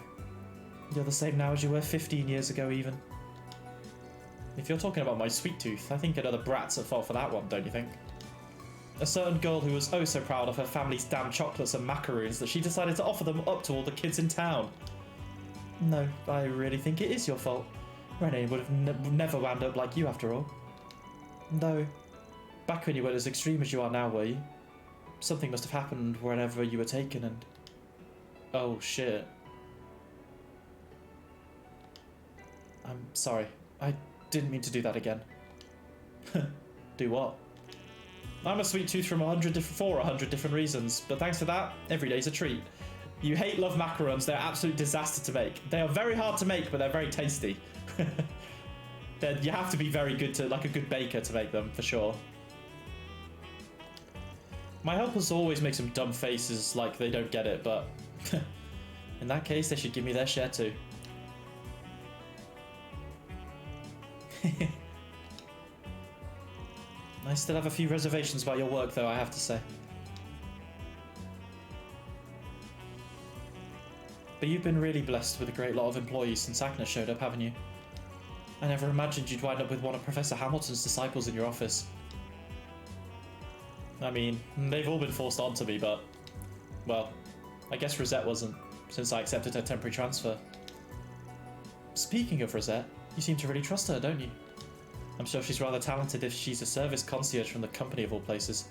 Speaker 2: You're the same now as you were 15 years ago, even. If you're talking about my sweet tooth, I think another brat's at fault for that one, don't you think? A certain girl who was oh so proud of her family's damn chocolates and macaroons that she decided to offer them up to all the kids in town. No, I really think it is your fault. Renee would have never wound up like you after all. Though, back when you weren't as extreme as you are now, were you? Something must have happened wherever you were taken and... Oh shit. I'm sorry. I didn't mean to do that again. Do what? I'm a sweet tooth from 100 different reasons, but thanks to that, every day's a treat. You hate love macarons, they're an absolute disaster to make. They are very hard to make, but they're very tasty. You have to be very good to, like a good baker to make them, for sure. My helpers always make some dumb faces like they don't get it, but in that case, they should give me their share too. I still have a few reservations about your work, though, I have to say. But you've been really blessed with a great lot of employees since Agnes showed up, haven't you? I never imagined you'd wind up with one of Professor Hamilton's disciples in your office. I mean, they've all been forced onto me, but... Well, I guess Rosette wasn't, since I accepted her temporary transfer. Speaking of Rosette, you seem to really trust her, don't you? I'm sure she's rather talented if she's a service concierge from the company of all places.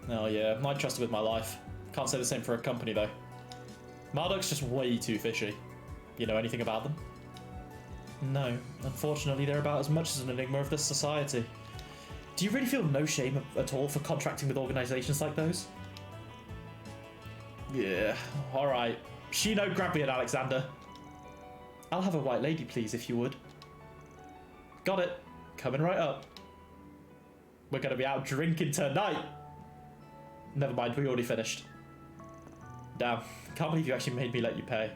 Speaker 2: Oh yeah, I'd trust her with my life. Can't say the same for a company though. Marduk's just way too fishy. You know anything about them? No, unfortunately they're about as much as an enigma of this society. Do you really feel no shame at all for contracting with organisations like those? Yeah, alright. Shino, grab me an Alexander. I'll have a white lady please, if you would. Got it. Coming right up. We're going to be out drinking tonight. Never mind, we already finished. Damn, can't believe you actually made me let you pay.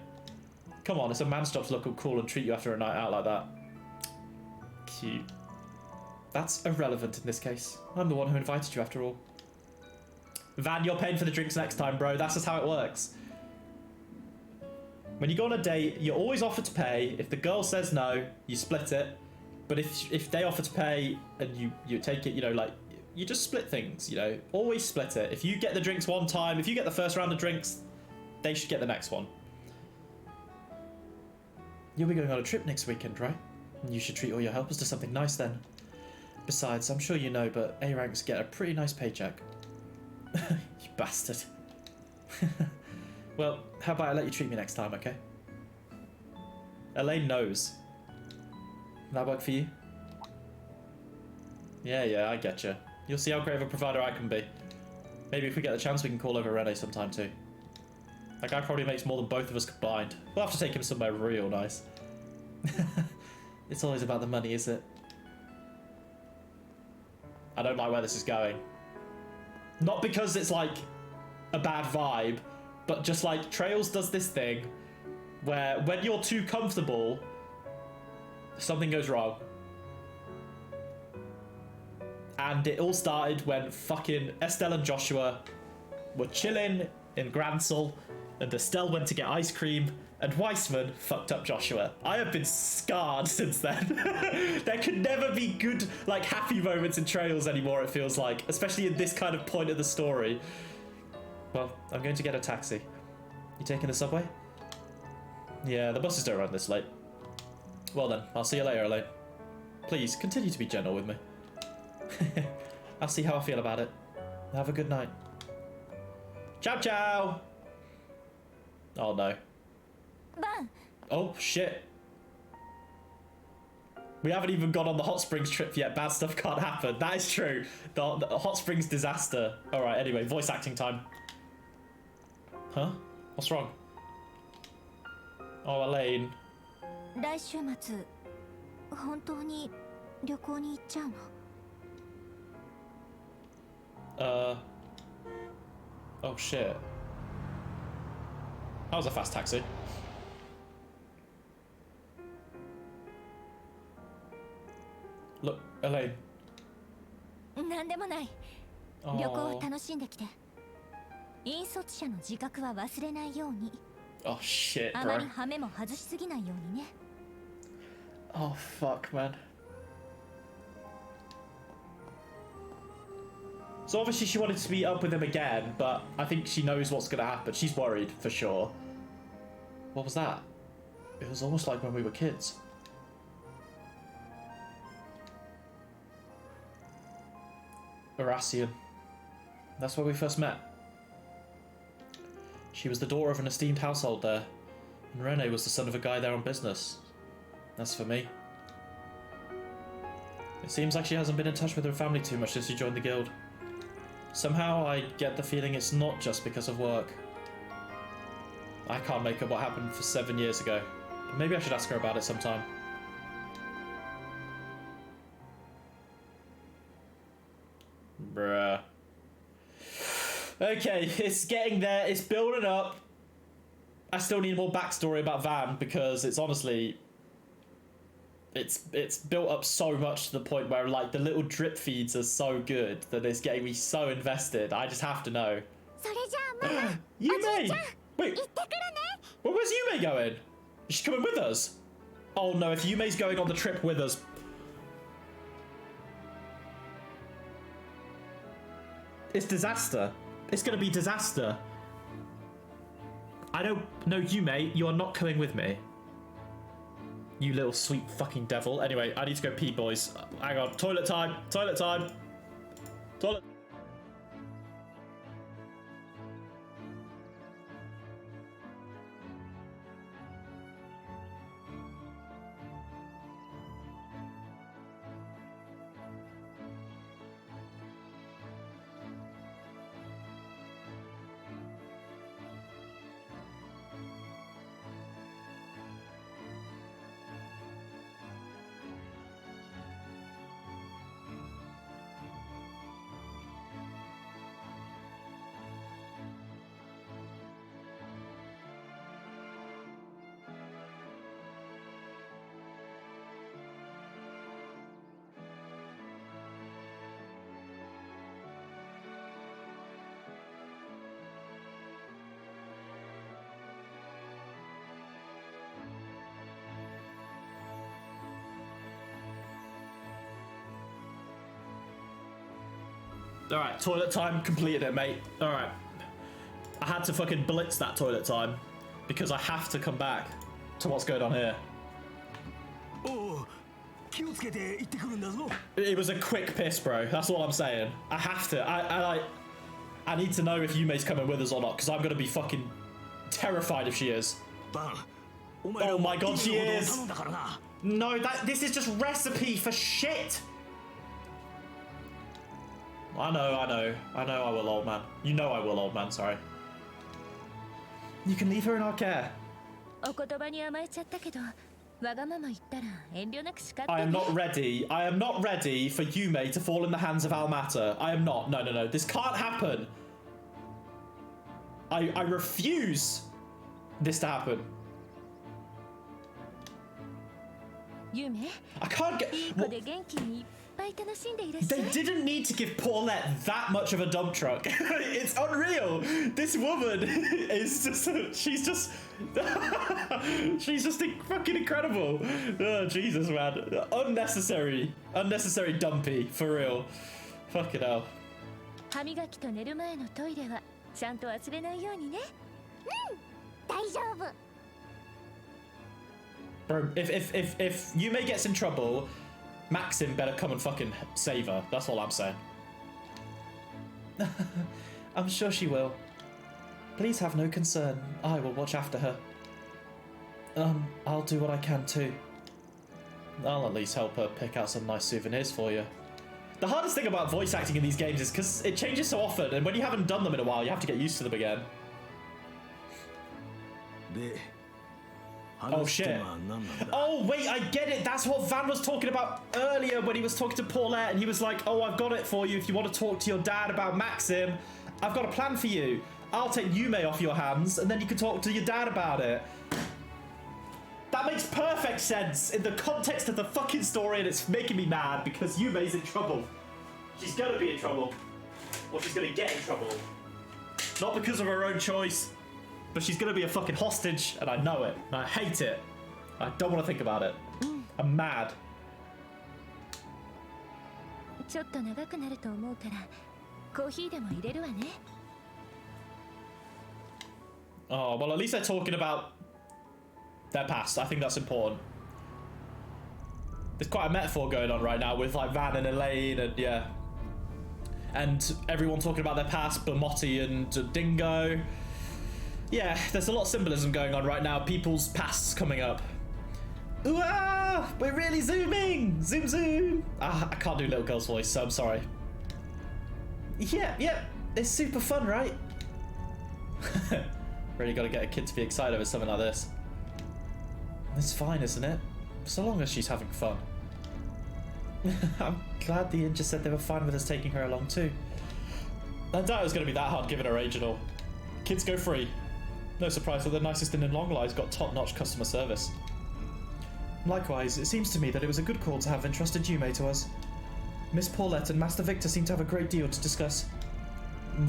Speaker 2: Come on, it's a man's job to look all cool and treat you after a night out like that. Cute. That's irrelevant in this case. I'm the one who invited you after all. Van, you're paying for the drinks next time, bro. That's just how it works. When you go on a date, you're always offered to pay. If the girl says no, you split it. But if they offer to pay and you take it, you know, like, you just split things, you know. Always split it. If you get the drinks one time, if you get the first round of drinks, they should get the next one. You'll be going on a trip next weekend, right? You should treat all your helpers to something nice then. Besides, I'm sure you know, but A ranks get a pretty nice paycheck. You bastard. Well, how about I let you treat me next time, okay? Elaine knows. That work for you? Yeah, I get you. You'll see how great of a provider I can be. Maybe if we get the chance, we can call over Rene sometime too. That guy probably makes more than both of us combined. We'll have to take him somewhere real nice. It's always about the money, is it? I don't like where this is going. Not because it's like a bad vibe, but just like Trails does this thing where when you're too comfortable, something goes wrong. And it all started when fucking Estelle and Joshua were chilling in Gransel, and Estelle went to get ice cream, and Weissman fucked up Joshua. I have been scarred since then. There can never be good, like, happy moments in Trails anymore, it feels like, especially in this kind of point of the story. Well, I'm going to get a taxi. You taking the subway? Yeah, the buses don't run this late. Well then, I'll see you later, Elaine. Please, continue to be gentle with me. I'll see how I feel about it. Have a good night. Ciao, ciao! Oh no. Oh shit. We haven't even gone on the hot springs trip yet. Bad stuff can't happen. That is true. The hot springs disaster. Alright, anyway, voice acting time. Huh? What's wrong? Oh, Elaine.
Speaker 4: 来週末本当に旅行に行っちゃうの
Speaker 2: Oh shit. That was a fast taxi. Look, Elaine.
Speaker 4: なんでもない。旅行を楽しんできて。引率者の自覚は忘れないように。
Speaker 2: Oh shit,
Speaker 4: あま
Speaker 2: bro.
Speaker 4: りハメも外しすぎないようにね。
Speaker 2: Oh fuck, man. So obviously she wanted to meet up with him again, but I think she knows what's gonna happen. She's worried for sure. What was that? It was almost like when we were kids. Erassian. That's where we first met. She was the daughter of an esteemed household there, and Rene was the son of a guy there on business. That's for me. It seems like she hasn't been in touch with her family too much since she joined the guild. Somehow I get the feeling it's not just because of work. I can't make up what happened for 7 years ago. Maybe I should ask her about it sometime. Bruh. Okay, it's getting there, it's building up. I still need more backstory about Van because it's honestly... It's built up so much to the point where like the little drip feeds are so good that it's getting me so invested. I just have to know.
Speaker 4: それじゃあママ、
Speaker 2: Yume! Wait,
Speaker 4: 行ってくるね。
Speaker 2: well, where's Yume going? Is she coming with us? Oh no, if Yume's going on the trip with us... It's disaster. It's gonna be disaster. I don't know, Yume, you are not coming with me. You little sweet fucking devil. Anyway, I need to go pee, boys. Hang on. Toilet time. Toilet time. Toilet. Alright, toilet time, completed it, mate. Alright. I had to fucking blitz that toilet time because I have to come back to what's going on here. It was a quick piss, bro. That's all I'm saying. I have to. I need to know if Yume's coming with us or not because I'm gonna be fucking terrified if she is. Oh my god, she is! No, this is just recipe for shit! I know I will, old man. You know I will, old man, sorry. You can leave her in our care.
Speaker 4: お言葉に甘えちゃったけど、わがまま言ったら遠慮なく叱って
Speaker 2: I
Speaker 4: ね。
Speaker 2: am not ready for Yume to fall in the hands of Almata. I am not. No. This can't happen. I refuse this to happen.
Speaker 4: ユメ、
Speaker 2: I can't get...
Speaker 4: いい子で元気にいっぱい楽しんでいらっしゃ
Speaker 2: They
Speaker 4: い。
Speaker 2: didn't need to give Paulette that much of a dump truck. It's unreal. This woman is just... She's just fucking incredible. Oh, Jesus, man. Unnecessary dumpy, for real. Fucking hell.
Speaker 4: 歯磨きと寝る前のトイレはちゃんと忘れないようにね。大丈夫。
Speaker 2: Bro, if Yume gets in trouble, Maxim better come and fucking save her. That's all I'm saying. I'm sure she will. Please have no concern. I will watch after her. I'll do what I can too. I'll at least help her pick out some nice souvenirs for you. The hardest thing about voice acting in these games is because it changes so often, and when you haven't done them in a while, you have to get used to them again. Oh shit. Oh wait, I get it. That's what Van was talking about earlier when he was talking to Paulette and he was like, oh, I've got it for you if you want to talk to your dad about Maxim. I've got a plan for you. I'll take Yume off your hands and then you can talk to your dad about it.
Speaker 1: That makes perfect sense in the context of the fucking story, and it's making me mad because Yume's in trouble. She's gonna be in trouble. Or she's gonna get in trouble. Not because of her own choice, but she's gonna be a fucking hostage, and I know it. And I hate it. I don't want to think about it. I'm mad.
Speaker 8: ちょっと長くなると思うからコーヒーでも入れるわね。
Speaker 1: Oh, well, at least they're talking about their past. I think that's important. There's quite a metaphor going on right now with like Van and Elaine and yeah. And everyone talking about their past, Bermotti and Dingo. Yeah, there's a lot of symbolism going on right now. People's pasts coming up. Ooh, ah, we're really zooming! Zoom, zoom! Ah, I can't do little girl's voice, so I'm sorry. Yeah, it's super fun, right? Really got to get a kid to be excited over something like this. It's fine, isn't it? So long as she's having fun. I'm glad the inn just said they were fine with us taking her along too. I doubt it was going to be that hard given her age and all. Kids go free. No surprise that the nicest inn in Longlai's got top-notch customer service. Likewise, it seems to me that it was a good call to have entrusted Yume to us. Miss Paulette and Master Victor seem to have a great deal to discuss.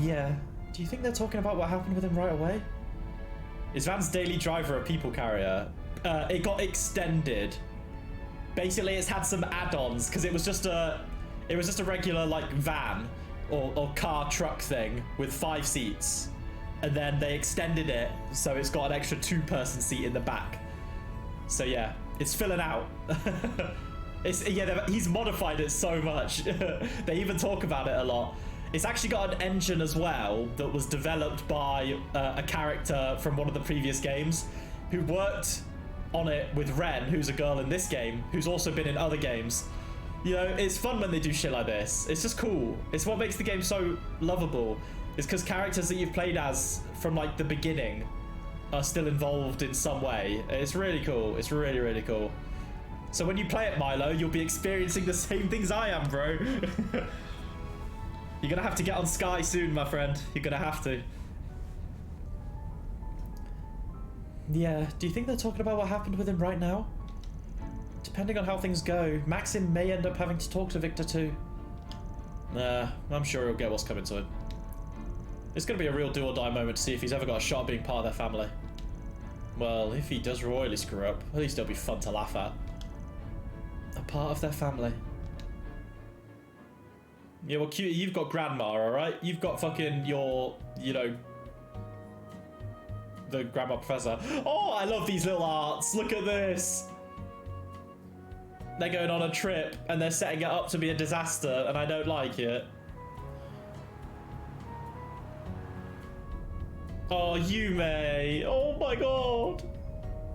Speaker 1: Yeah, do you think they're talking about what happened with him right away? Is Van's daily driver a people carrier? It got extended. Basically, it's had some add-ons because it was just a regular like van or car truck thing with 5 seats, and then they extended it so it's got an extra 2-person seat in the back. So yeah, it's filling out. He's modified it so much. They even talk about it a lot. It's actually got an engine as well that was developed by a character from one of the previous games who worked on it with Ren, who's a girl in this game, who's also been in other games. You know, it's fun when they do shit like this. It's just cool. It's what makes the game so lovable. It's because characters that you've played as from like the beginning are still involved in some way. It's really cool. It's really, really cool. So when you play it, Milo, you'll be experiencing the same things I am, bro. You're gonna have to get on Sky soon, my friend. You're gonna have to. Yeah, do you think they're talking about what happened with him right now? Depending on how things go, Maxim may end up having to talk to Victor too. Nah, I'm sure he'll get what's coming to him. It's gonna be a real do or die moment to see if he's ever got a shot at being part of their family. Well, if he does royally screw up, at least it'll be fun to laugh at. A part of their family. Yeah, well, Cutie, you've got Grandma, alright? You've got fucking your, you know, the Grandma Professor. Oh, I love these little arts. Look at this. They're going on a trip and they're setting it up to be a disaster, and I don't like it. Oh, Yume. Oh my god.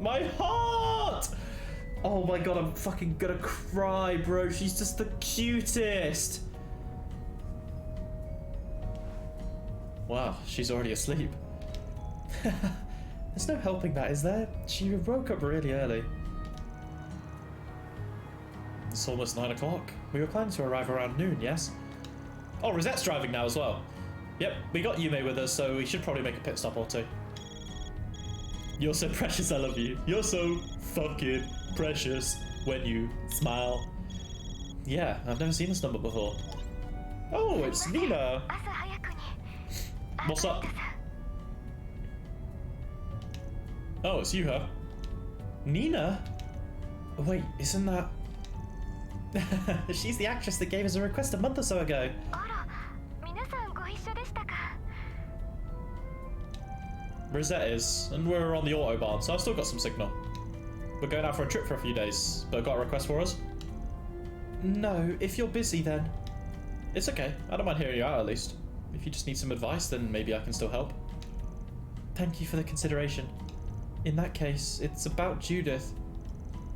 Speaker 1: My heart. Oh my god, I'm fucking gonna cry, bro. She's just the cutest. Wow, she's already asleep. There's no helping that, is there? She woke up really early. It's almost 9 o'clock. We were planning to arrive around noon, yes? Oh, Rosette's driving now as well. Yep, we got Yume with us, so we should probably make a pit stop or two. You're so precious, I love you. You're so fucking precious when you smile. Yeah, I've never seen this number before. Oh, it's Nina. What's up? Oh, it's you, huh? Nina? Wait, isn't that... She's the actress that gave us a request a month or so ago. Rosette is, and we're on the Autobahn, so I've still got some signal. We're going out for a trip for a few days, but got a request for us? No, if you're busy then. It's okay, I don't mind hearing you out at least. If you just need some advice, then maybe I can still help. Thank you for the consideration. In that case, it's about Judith.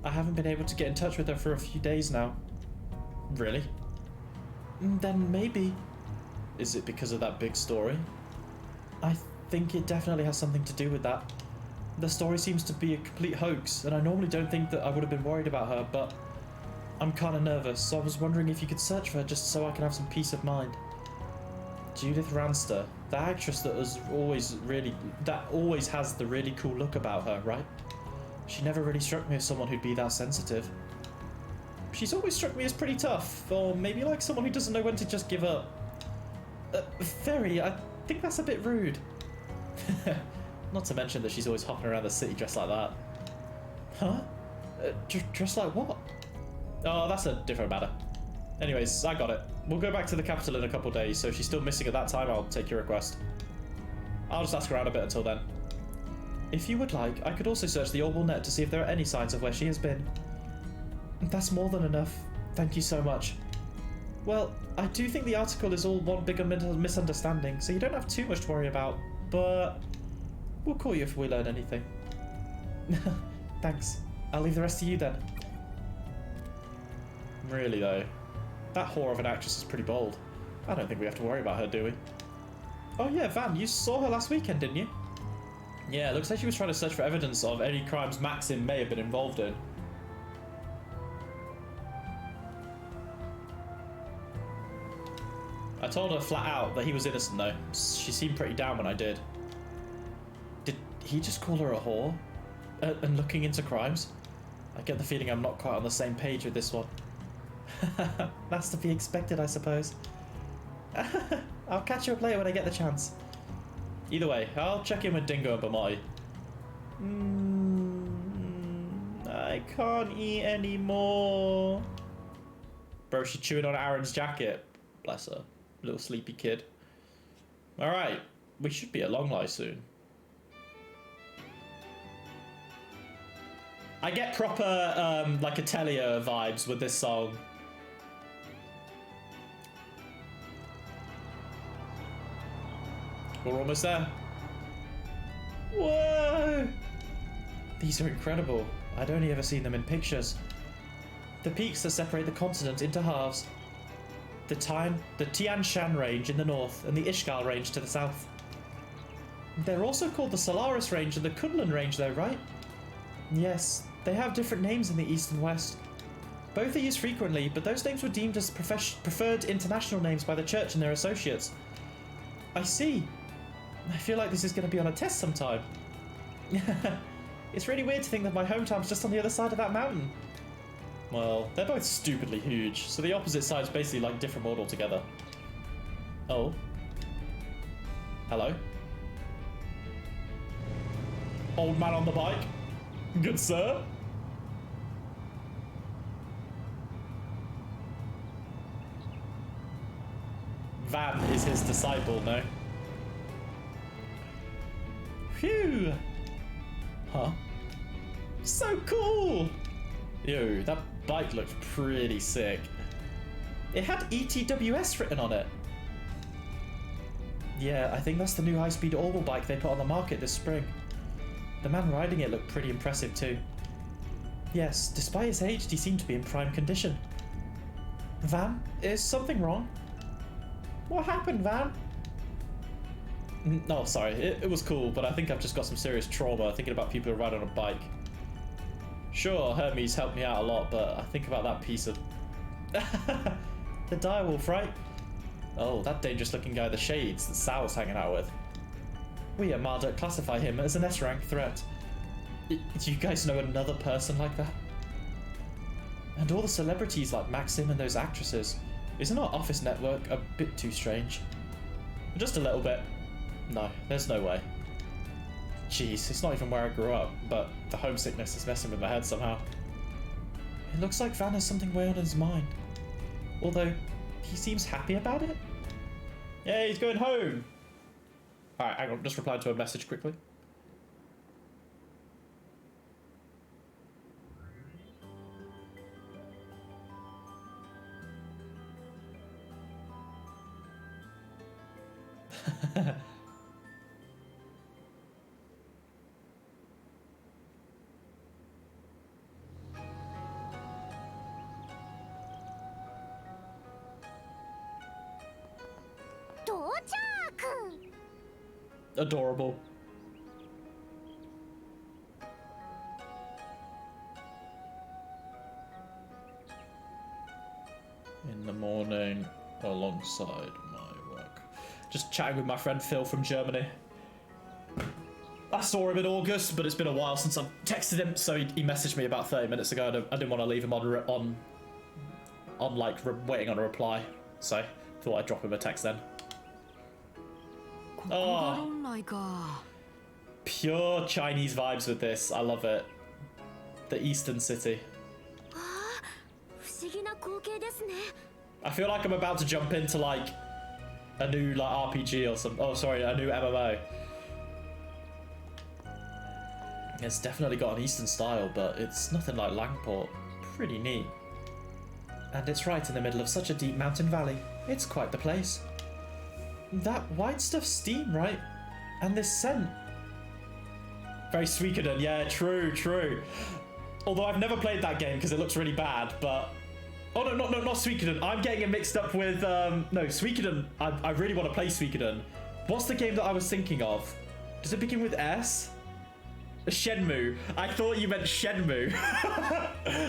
Speaker 1: I haven't been able to get in touch with her for a few days now. Really? Then maybe. Is it because of that big story? I think it definitely has something to do with that. The story seems to be a complete hoax, and I normally don't think that I would have been worried about her, but I'm kind of nervous, so I was wondering if you could search for her just so I can have some peace of mind. Judith Ranster, the actress that always has the really cool look about her, right?
Speaker 2: She never really struck me as someone who'd be that sensitive. She's always struck me as pretty tough, or maybe like someone who doesn't know when to just give up. I think that's a bit rude. Not to mention that she's always hopping around the city dressed like that. Huh? Dressed like what? Oh, that's a different matter. Anyways, I got it. We'll go back to the capital in a couple days, so if she's still missing at that time, I'll take your request. I'll just ask around a bit until then. If you would like, I could also search the Orbital net to see if there are any signs of where she has been. That's more than enough. Thank you so much. Well, I do think the article is all one big misunderstanding, so you don't have too much to worry about, but we'll call you if we learn anything. Thanks. I'll leave the rest to you then. Really though, that whore of an actress is pretty bold. I don't think we have to worry about her, do we? Oh yeah, Van, you saw her last weekend, didn't you? Yeah, it looks like she was trying to search for evidence of any crimes Maxim may have been involved in. I told her flat out that he was innocent though. She seemed pretty down when I did. Did he just call her a whore? And looking into crimes? I get the feeling I'm not quite on the same page with this one. That's to be expected, I suppose. I'll catch you up later when I get the chance. Either way, I'll check in with Dingo and Bamoy. I can't eat anymore. Bro, she's chewing on Aaron's jacket. Bless her. Little sleepy kid. Alright, we should be at Longlai soon. I get proper, like, Atelier vibes with this song. We're almost there. Whoa! These are incredible. I'd only ever seen them in pictures. The peaks that separate the continent into halves. The Tian Shan Range in the north and the Ishgal Range to the south. They're also called the Solaris Range and the Kunlun Range though, right? Yes, they have different names in the east and west. Both are used frequently, but those names were deemed as preferred international names by the church and their associates. I see. I feel like this is going to be on a test sometime. It's really weird to think that my hometown's just on the other side of that mountain. Well, they're both stupidly huge, so the opposite side's basically like different world altogether. Oh. Hello? Old man on the bike? Good sir? Van is his disciple, no? Phew! Huh? So cool! Yo, that bike looked pretty sick. It had ETWS written on it. Yeah, I think that's the new high-speed Orbital bike they put on the market this spring. The man riding it looked pretty impressive too. Yes, despite his age, he seemed to be in prime condition. Van, is something wrong? What happened, Van? No, sorry, it was cool, but I think I've just got some serious trauma thinking about people who ride on a bike. Sure, Hermes helped me out a lot, but I think about that piece of... The direwolf, right? Oh, that dangerous looking guy with the shades that Sal's hanging out with. We at Marduk classify him as an S-rank threat. Do you guys know another person like that? And all the celebrities like Maxim and those actresses. Isn't our office network a bit too strange? Just a little bit. No, there's no way. Jeez, it's not even where I grew up, but the homesickness is messing with my head somehow. It looks like Van has something weighing on his mind. Although, he seems happy about it. Yeah, he's going home. Alright, hang on, just reply to a message quickly. Adorable. In the morning, alongside my work. Just chatting with my friend Phil from Germany.
Speaker 1: last saw him in August, but it's been a while since I've texted him, so he messaged me about 30 minutes ago. I didn't want to leave him on like waiting on a reply, so thought I'd drop him a text then. Oh, pure Chinese vibes with this. I love it. The Eastern City. I feel like I'm about to jump into like a new like RPG or something. Oh, sorry, a new MMO. It's definitely got an Eastern style, but it's nothing like Langport. Pretty neat. And it's right in the middle of such a deep mountain valley. It's quite the place. That white stuff's steam, right? And this scent. Very Suikoden, yeah, true, true. Although I've never played that game because it looks really bad, but... Oh, no, not Suikoden. I'm getting it mixed up with... No, Suikoden. I really want to play Suikoden. What's the game that I was thinking of? Does it begin with S? Shenmue. I thought you meant Shenmue.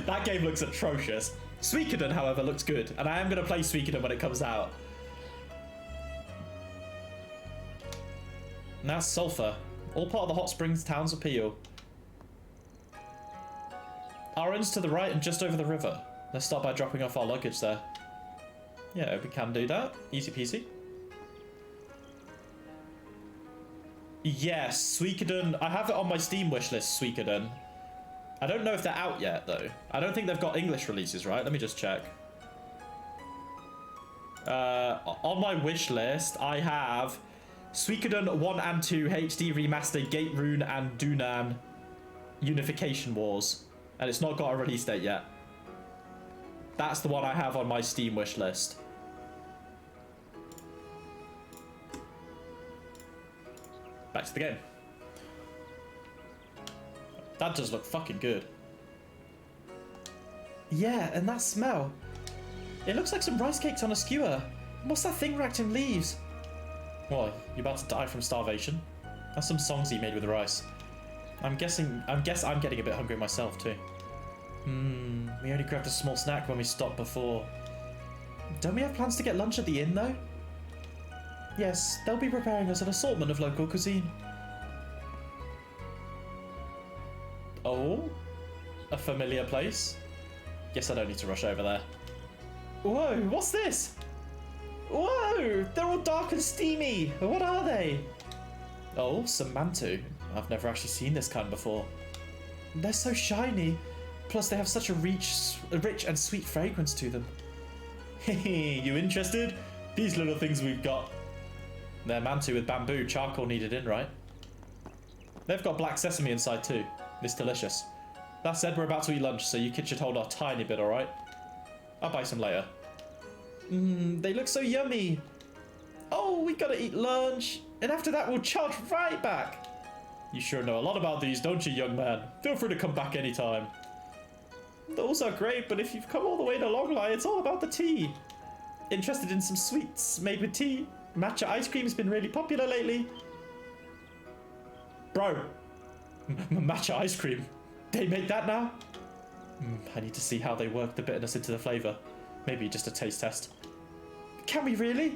Speaker 1: That game looks atrocious. Suikoden, however, looks good, and I am going to play Suikoden when it comes out. Now Sulphur. All part of the Hot Springs Town's appeal. Our inn's to the right and just over the river. Let's start by dropping off our luggage there. Yeah, we can do that. Easy peasy. Yes, Suikoden. I have it on my Steam wishlist, Suikoden. I don't know if they're out yet, though. I don't think they've got English releases, right? Let me just check. On my wish list, I have Suikoden 1 and 2 HD Remastered Gate Rune and Dunan Unification Wars. And it's not got a release date yet. That's the one I have on my Steam wish list. Back to the game. That does look fucking good. Yeah, and that smell. It looks like some rice cakes on a skewer. What's that thing wrapped in leaves? What, you about to die from starvation? That's some songs he made with rice. I'm getting a bit hungry myself too. We only grabbed a small snack when we stopped before. Don't we have plans to get lunch at the inn though? Yes, they'll be preparing us an assortment of local cuisine. Oh? A familiar place? Guess I don't need to rush over there. Whoa, what's this? Whoa, they're all dark and steamy. What are they? Oh, some mantu. I've never actually seen this kind before. They're so shiny. Plus they have such a rich and sweet fragrance to them. Hey, you interested? These little things we've got. They're mantu with bamboo, charcoal needed in, right? They've got black sesame inside too. It's delicious. That said, we're about to eat lunch, so you kids should hold off a tiny bit, alright? I'll buy some later. They look so yummy. Oh, we gotta eat lunch. And after that, we'll charge right back. You sure know a lot about these, don't you, young man? Feel free to come back anytime. Those are great, but if you've come all the way to Longlai, it's all about the tea. Interested in some sweets made with tea? Matcha ice cream's been really popular lately. Bro, matcha ice cream. They make that now? I need to see how they work the bitterness into the flavour. Maybe just a taste test. Can we really?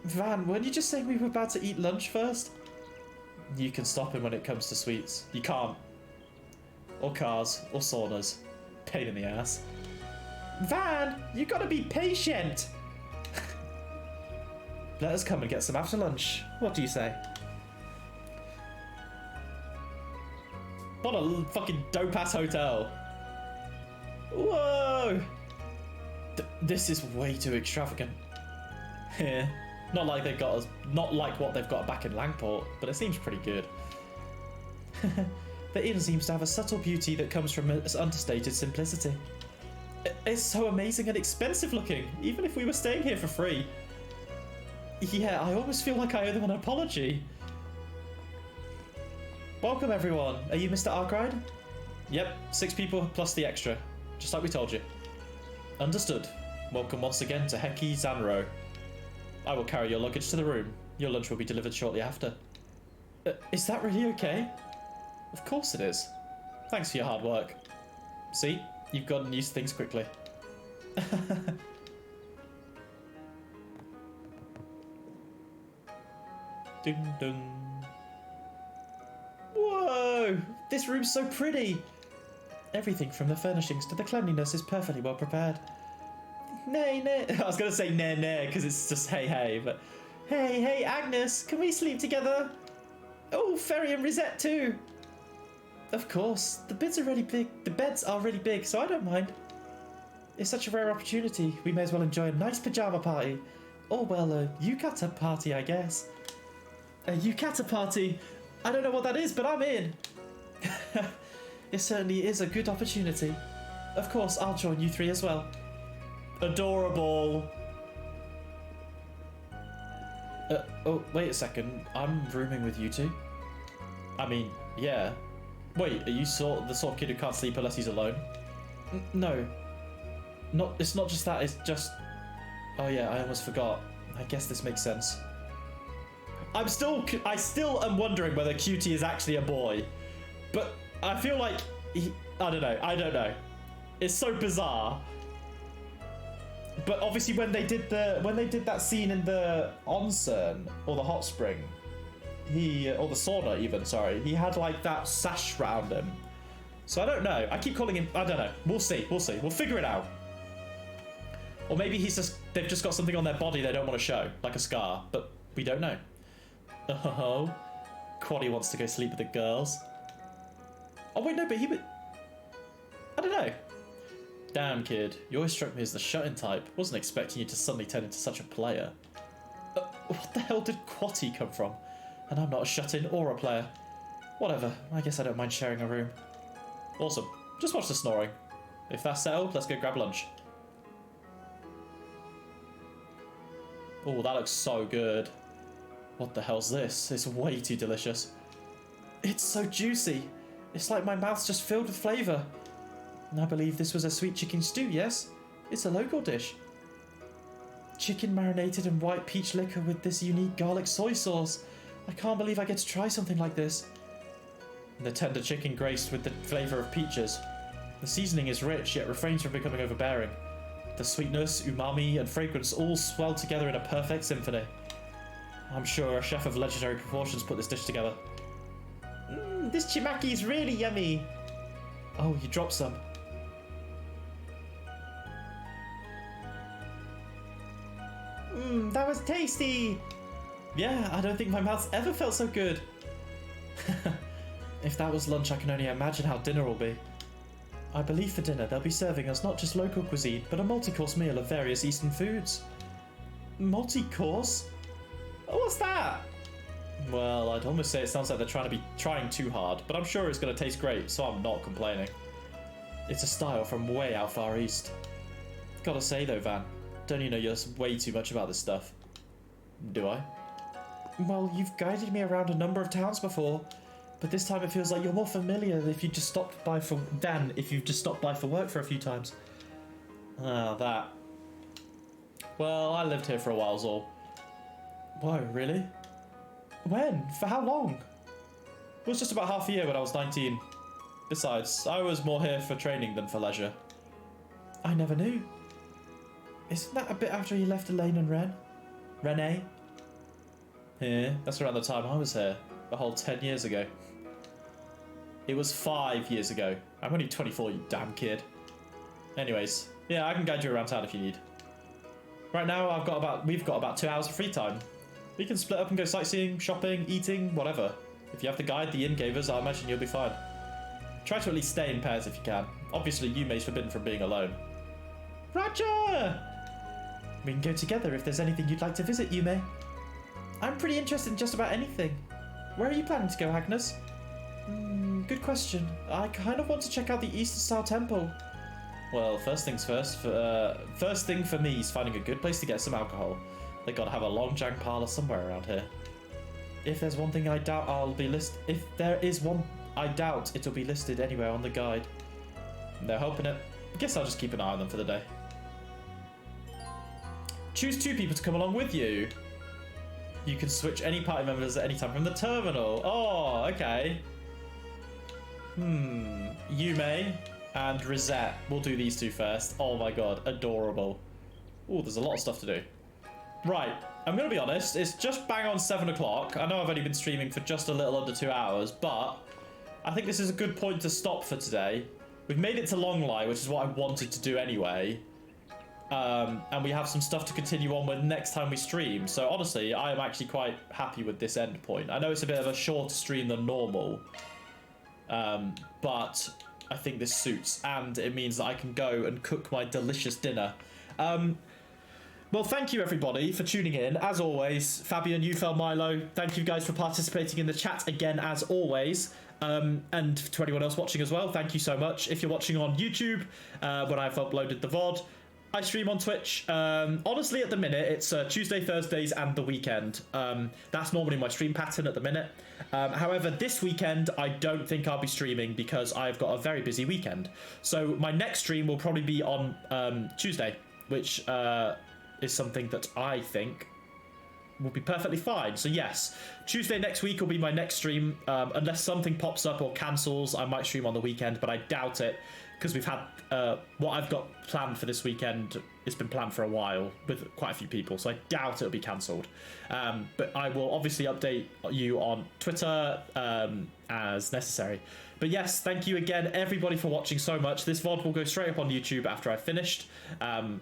Speaker 1: Van, weren't you just saying we were about to eat lunch first? You can stop him when it comes to sweets. You can't. Or cars, or saunas. Pain in the ass. Van, you gotta be patient. Let us come and get some after lunch. What do you say? What a fucking dope-ass hotel. Whoa! This is way too extravagant. Yeah, not like they've got not like what they've got back in Langport, but it seems pretty good. The inn seems to have a subtle beauty that comes from its understated simplicity. It's so amazing and expensive looking, even if we were staying here for free. Yeah, I almost feel like I owe them an apology. Welcome everyone. Are you Mr. Arkwright? Yep, 6 people plus the extra. Just like we told you. Understood. Welcome once again to Heki Zanro. I will carry your luggage to the room. Your lunch will be delivered shortly after. Is that really okay? Of course it is. Thanks for your hard work. See? You've gotten used to things quickly. Ding dong.
Speaker 2: This room's so pretty. Everything from the furnishings to the cleanliness is perfectly well prepared. Nay, nay. I was going to say nay, nay, because it's just hey, hey, but... Hey, hey, Agnes, can we sleep together? Oh, Ferry and Rosette too. Of course, the beds are really big. The beds are really big, so I don't mind. It's such a rare opportunity. We may as well enjoy a nice pajama party. Or, well, a yukata party, I guess. A yukata party? I don't know what that is, but I'm in. It certainly is a good opportunity. Of course, I'll join you three as well. Adorable. Oh, wait a second. I'm rooming with you two? I mean, yeah. Wait, are you the sort of kid who can't sleep unless he's alone? No. It's not just that, it's just... Oh yeah, I almost forgot. I guess this makes sense. I still am wondering whether Cutie is actually a boy. But I feel like I don't know. It's so bizarre. But obviously when they did that scene in the onsen or the hot spring, or the sauna even, sorry, he had like that sash around him. So I don't know. I keep calling him, I don't know. We'll see. We'll figure it out. Or maybe they've just got something on their body they don't want to show, like a scar, but we don't know. Oh, Quaddy wants to go sleep with the girls. Oh wait, no, but I don't know. Damn, kid, you always struck me as the shut-in type. Wasn't expecting you to suddenly turn into such a player. What the hell did Quatty come from? And I'm not a shut-in or a player. Whatever, I guess I don't mind sharing a room. Awesome, just watch the snoring. If that's settled, let's go grab lunch. Oh, that looks so good. What the hell's this? It's way too delicious. It's so juicy. It's like my mouth's just filled with flavour. And I believe this was a sweet chicken stew, yes? It's a local dish. Chicken marinated in white peach liquor with this unique garlic soy sauce. I can't believe I get to try something like this. And the tender chicken graced with the flavour of peaches. The seasoning is rich, yet refrains from becoming overbearing. The sweetness, umami, and fragrance all swell together in a perfect symphony. I'm sure a chef of legendary proportions put this dish together. This chimaki is really yummy. Oh, you dropped some. That was tasty. Yeah, I don't think my mouth's ever felt so good. If that was lunch, I can only imagine how dinner will be. I believe for dinner they'll be serving us not just local cuisine, but a multi-course meal of various Eastern foods. Multi-course? What's that? Well, I'd almost say it sounds like they're trying too hard, but I'm sure it's going to taste great, so I'm not complaining. It's a style from way out far east. Gotta say though, Van, don't you know you're way too much about this stuff? Do I? Well, you've guided me around a number of towns before, but this time it feels like you're more familiar if you just stopped by for if you've just stopped by for work for a few times. Ah, that. Well, I lived here for a while, Zol. Whoa, really? When? For how long? It was just about half a year when I was 19. Besides, I was more here for training than for leisure. I never knew. Isn't that a bit after you left Elaine and Renee? Yeah, that's around the time I was here. A whole 10 years ago. It was 5 years ago. I'm only 24, you damn kid. Anyways, yeah, I can guide you around town if you need. Right now, we've got about 2 hours of free time. We can split up and go sightseeing, shopping, eating, whatever. If you have the guide the inn gave us, I imagine you'll be fine. Try to at least stay in pairs if you can. Obviously, Yume's forbidden from being alone. Roger! We can go together if there's anything you'd like to visit, Yume. I'm pretty interested in just about anything. Where are you planning to go, Agnes? Good question. I kind of want to check out the Eastern-style temple. Well, first things first. First thing for me is finding a good place to get some alcohol. They gotta have a Longjang parlor somewhere around here. If there's one thing I doubt If there is one I doubt it'll be listed anywhere on the guide. They're hoping it. I guess I'll just keep an eye on them for the day. Choose 2 people to come along with you. You can switch any party members at any time from the terminal. Oh, okay. Yume and Rosette. We'll do these 2 first. Oh my god, adorable. Oh, there's a lot of stuff to do. Right, I'm going to be honest. It's just bang on 7 o'clock. I know I've only been streaming for just a little under 2 hours, but I think this is a good point to stop for today. We've made it to Longlai, which is what I wanted to do anyway. And we have some stuff to continue on with next time we stream. So honestly, I am actually quite happy with this end point. I know it's a bit of a shorter stream than normal, but I think this suits, and it means that I can go and cook my delicious dinner. Well, thank you everybody for tuning in. As always, Fabian, Ufel, Milo, thank you guys for participating in the chat again, as always. And to anyone else watching as well, thank you so much. If you're watching on YouTube, when I've uploaded the VOD, I stream on Twitch. Honestly, at the minute, it's Tuesday, Thursdays, and the weekend. That's normally my stream pattern at the minute. However, this weekend, I don't think I'll be streaming because I've got a very busy weekend. So my next stream will probably be on Tuesday, which is something that I think will be perfectly fine. So yes, Tuesday next week will be my next stream. Unless something pops up or cancels, I might stream on the weekend, but I doubt it, because we've had what I've got planned for this weekend. It's been planned for a while with quite a few people, so I doubt it'll be cancelled. But I will obviously update you on Twitter as necessary. But yes, thank you again everybody for watching so much. This VOD will go straight up on YouTube after I've finished,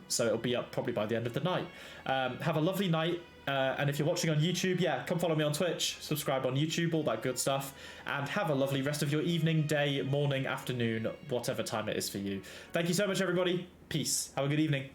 Speaker 2: so it'll be up probably by the end of the night. Have a lovely night. And if you're watching on YouTube, yeah, come follow me on Twitch, subscribe on YouTube, all that good stuff, and have a lovely rest of your evening, day, morning, afternoon, whatever time it is for you. Thank you so much, everybody. Peace. Have a good evening.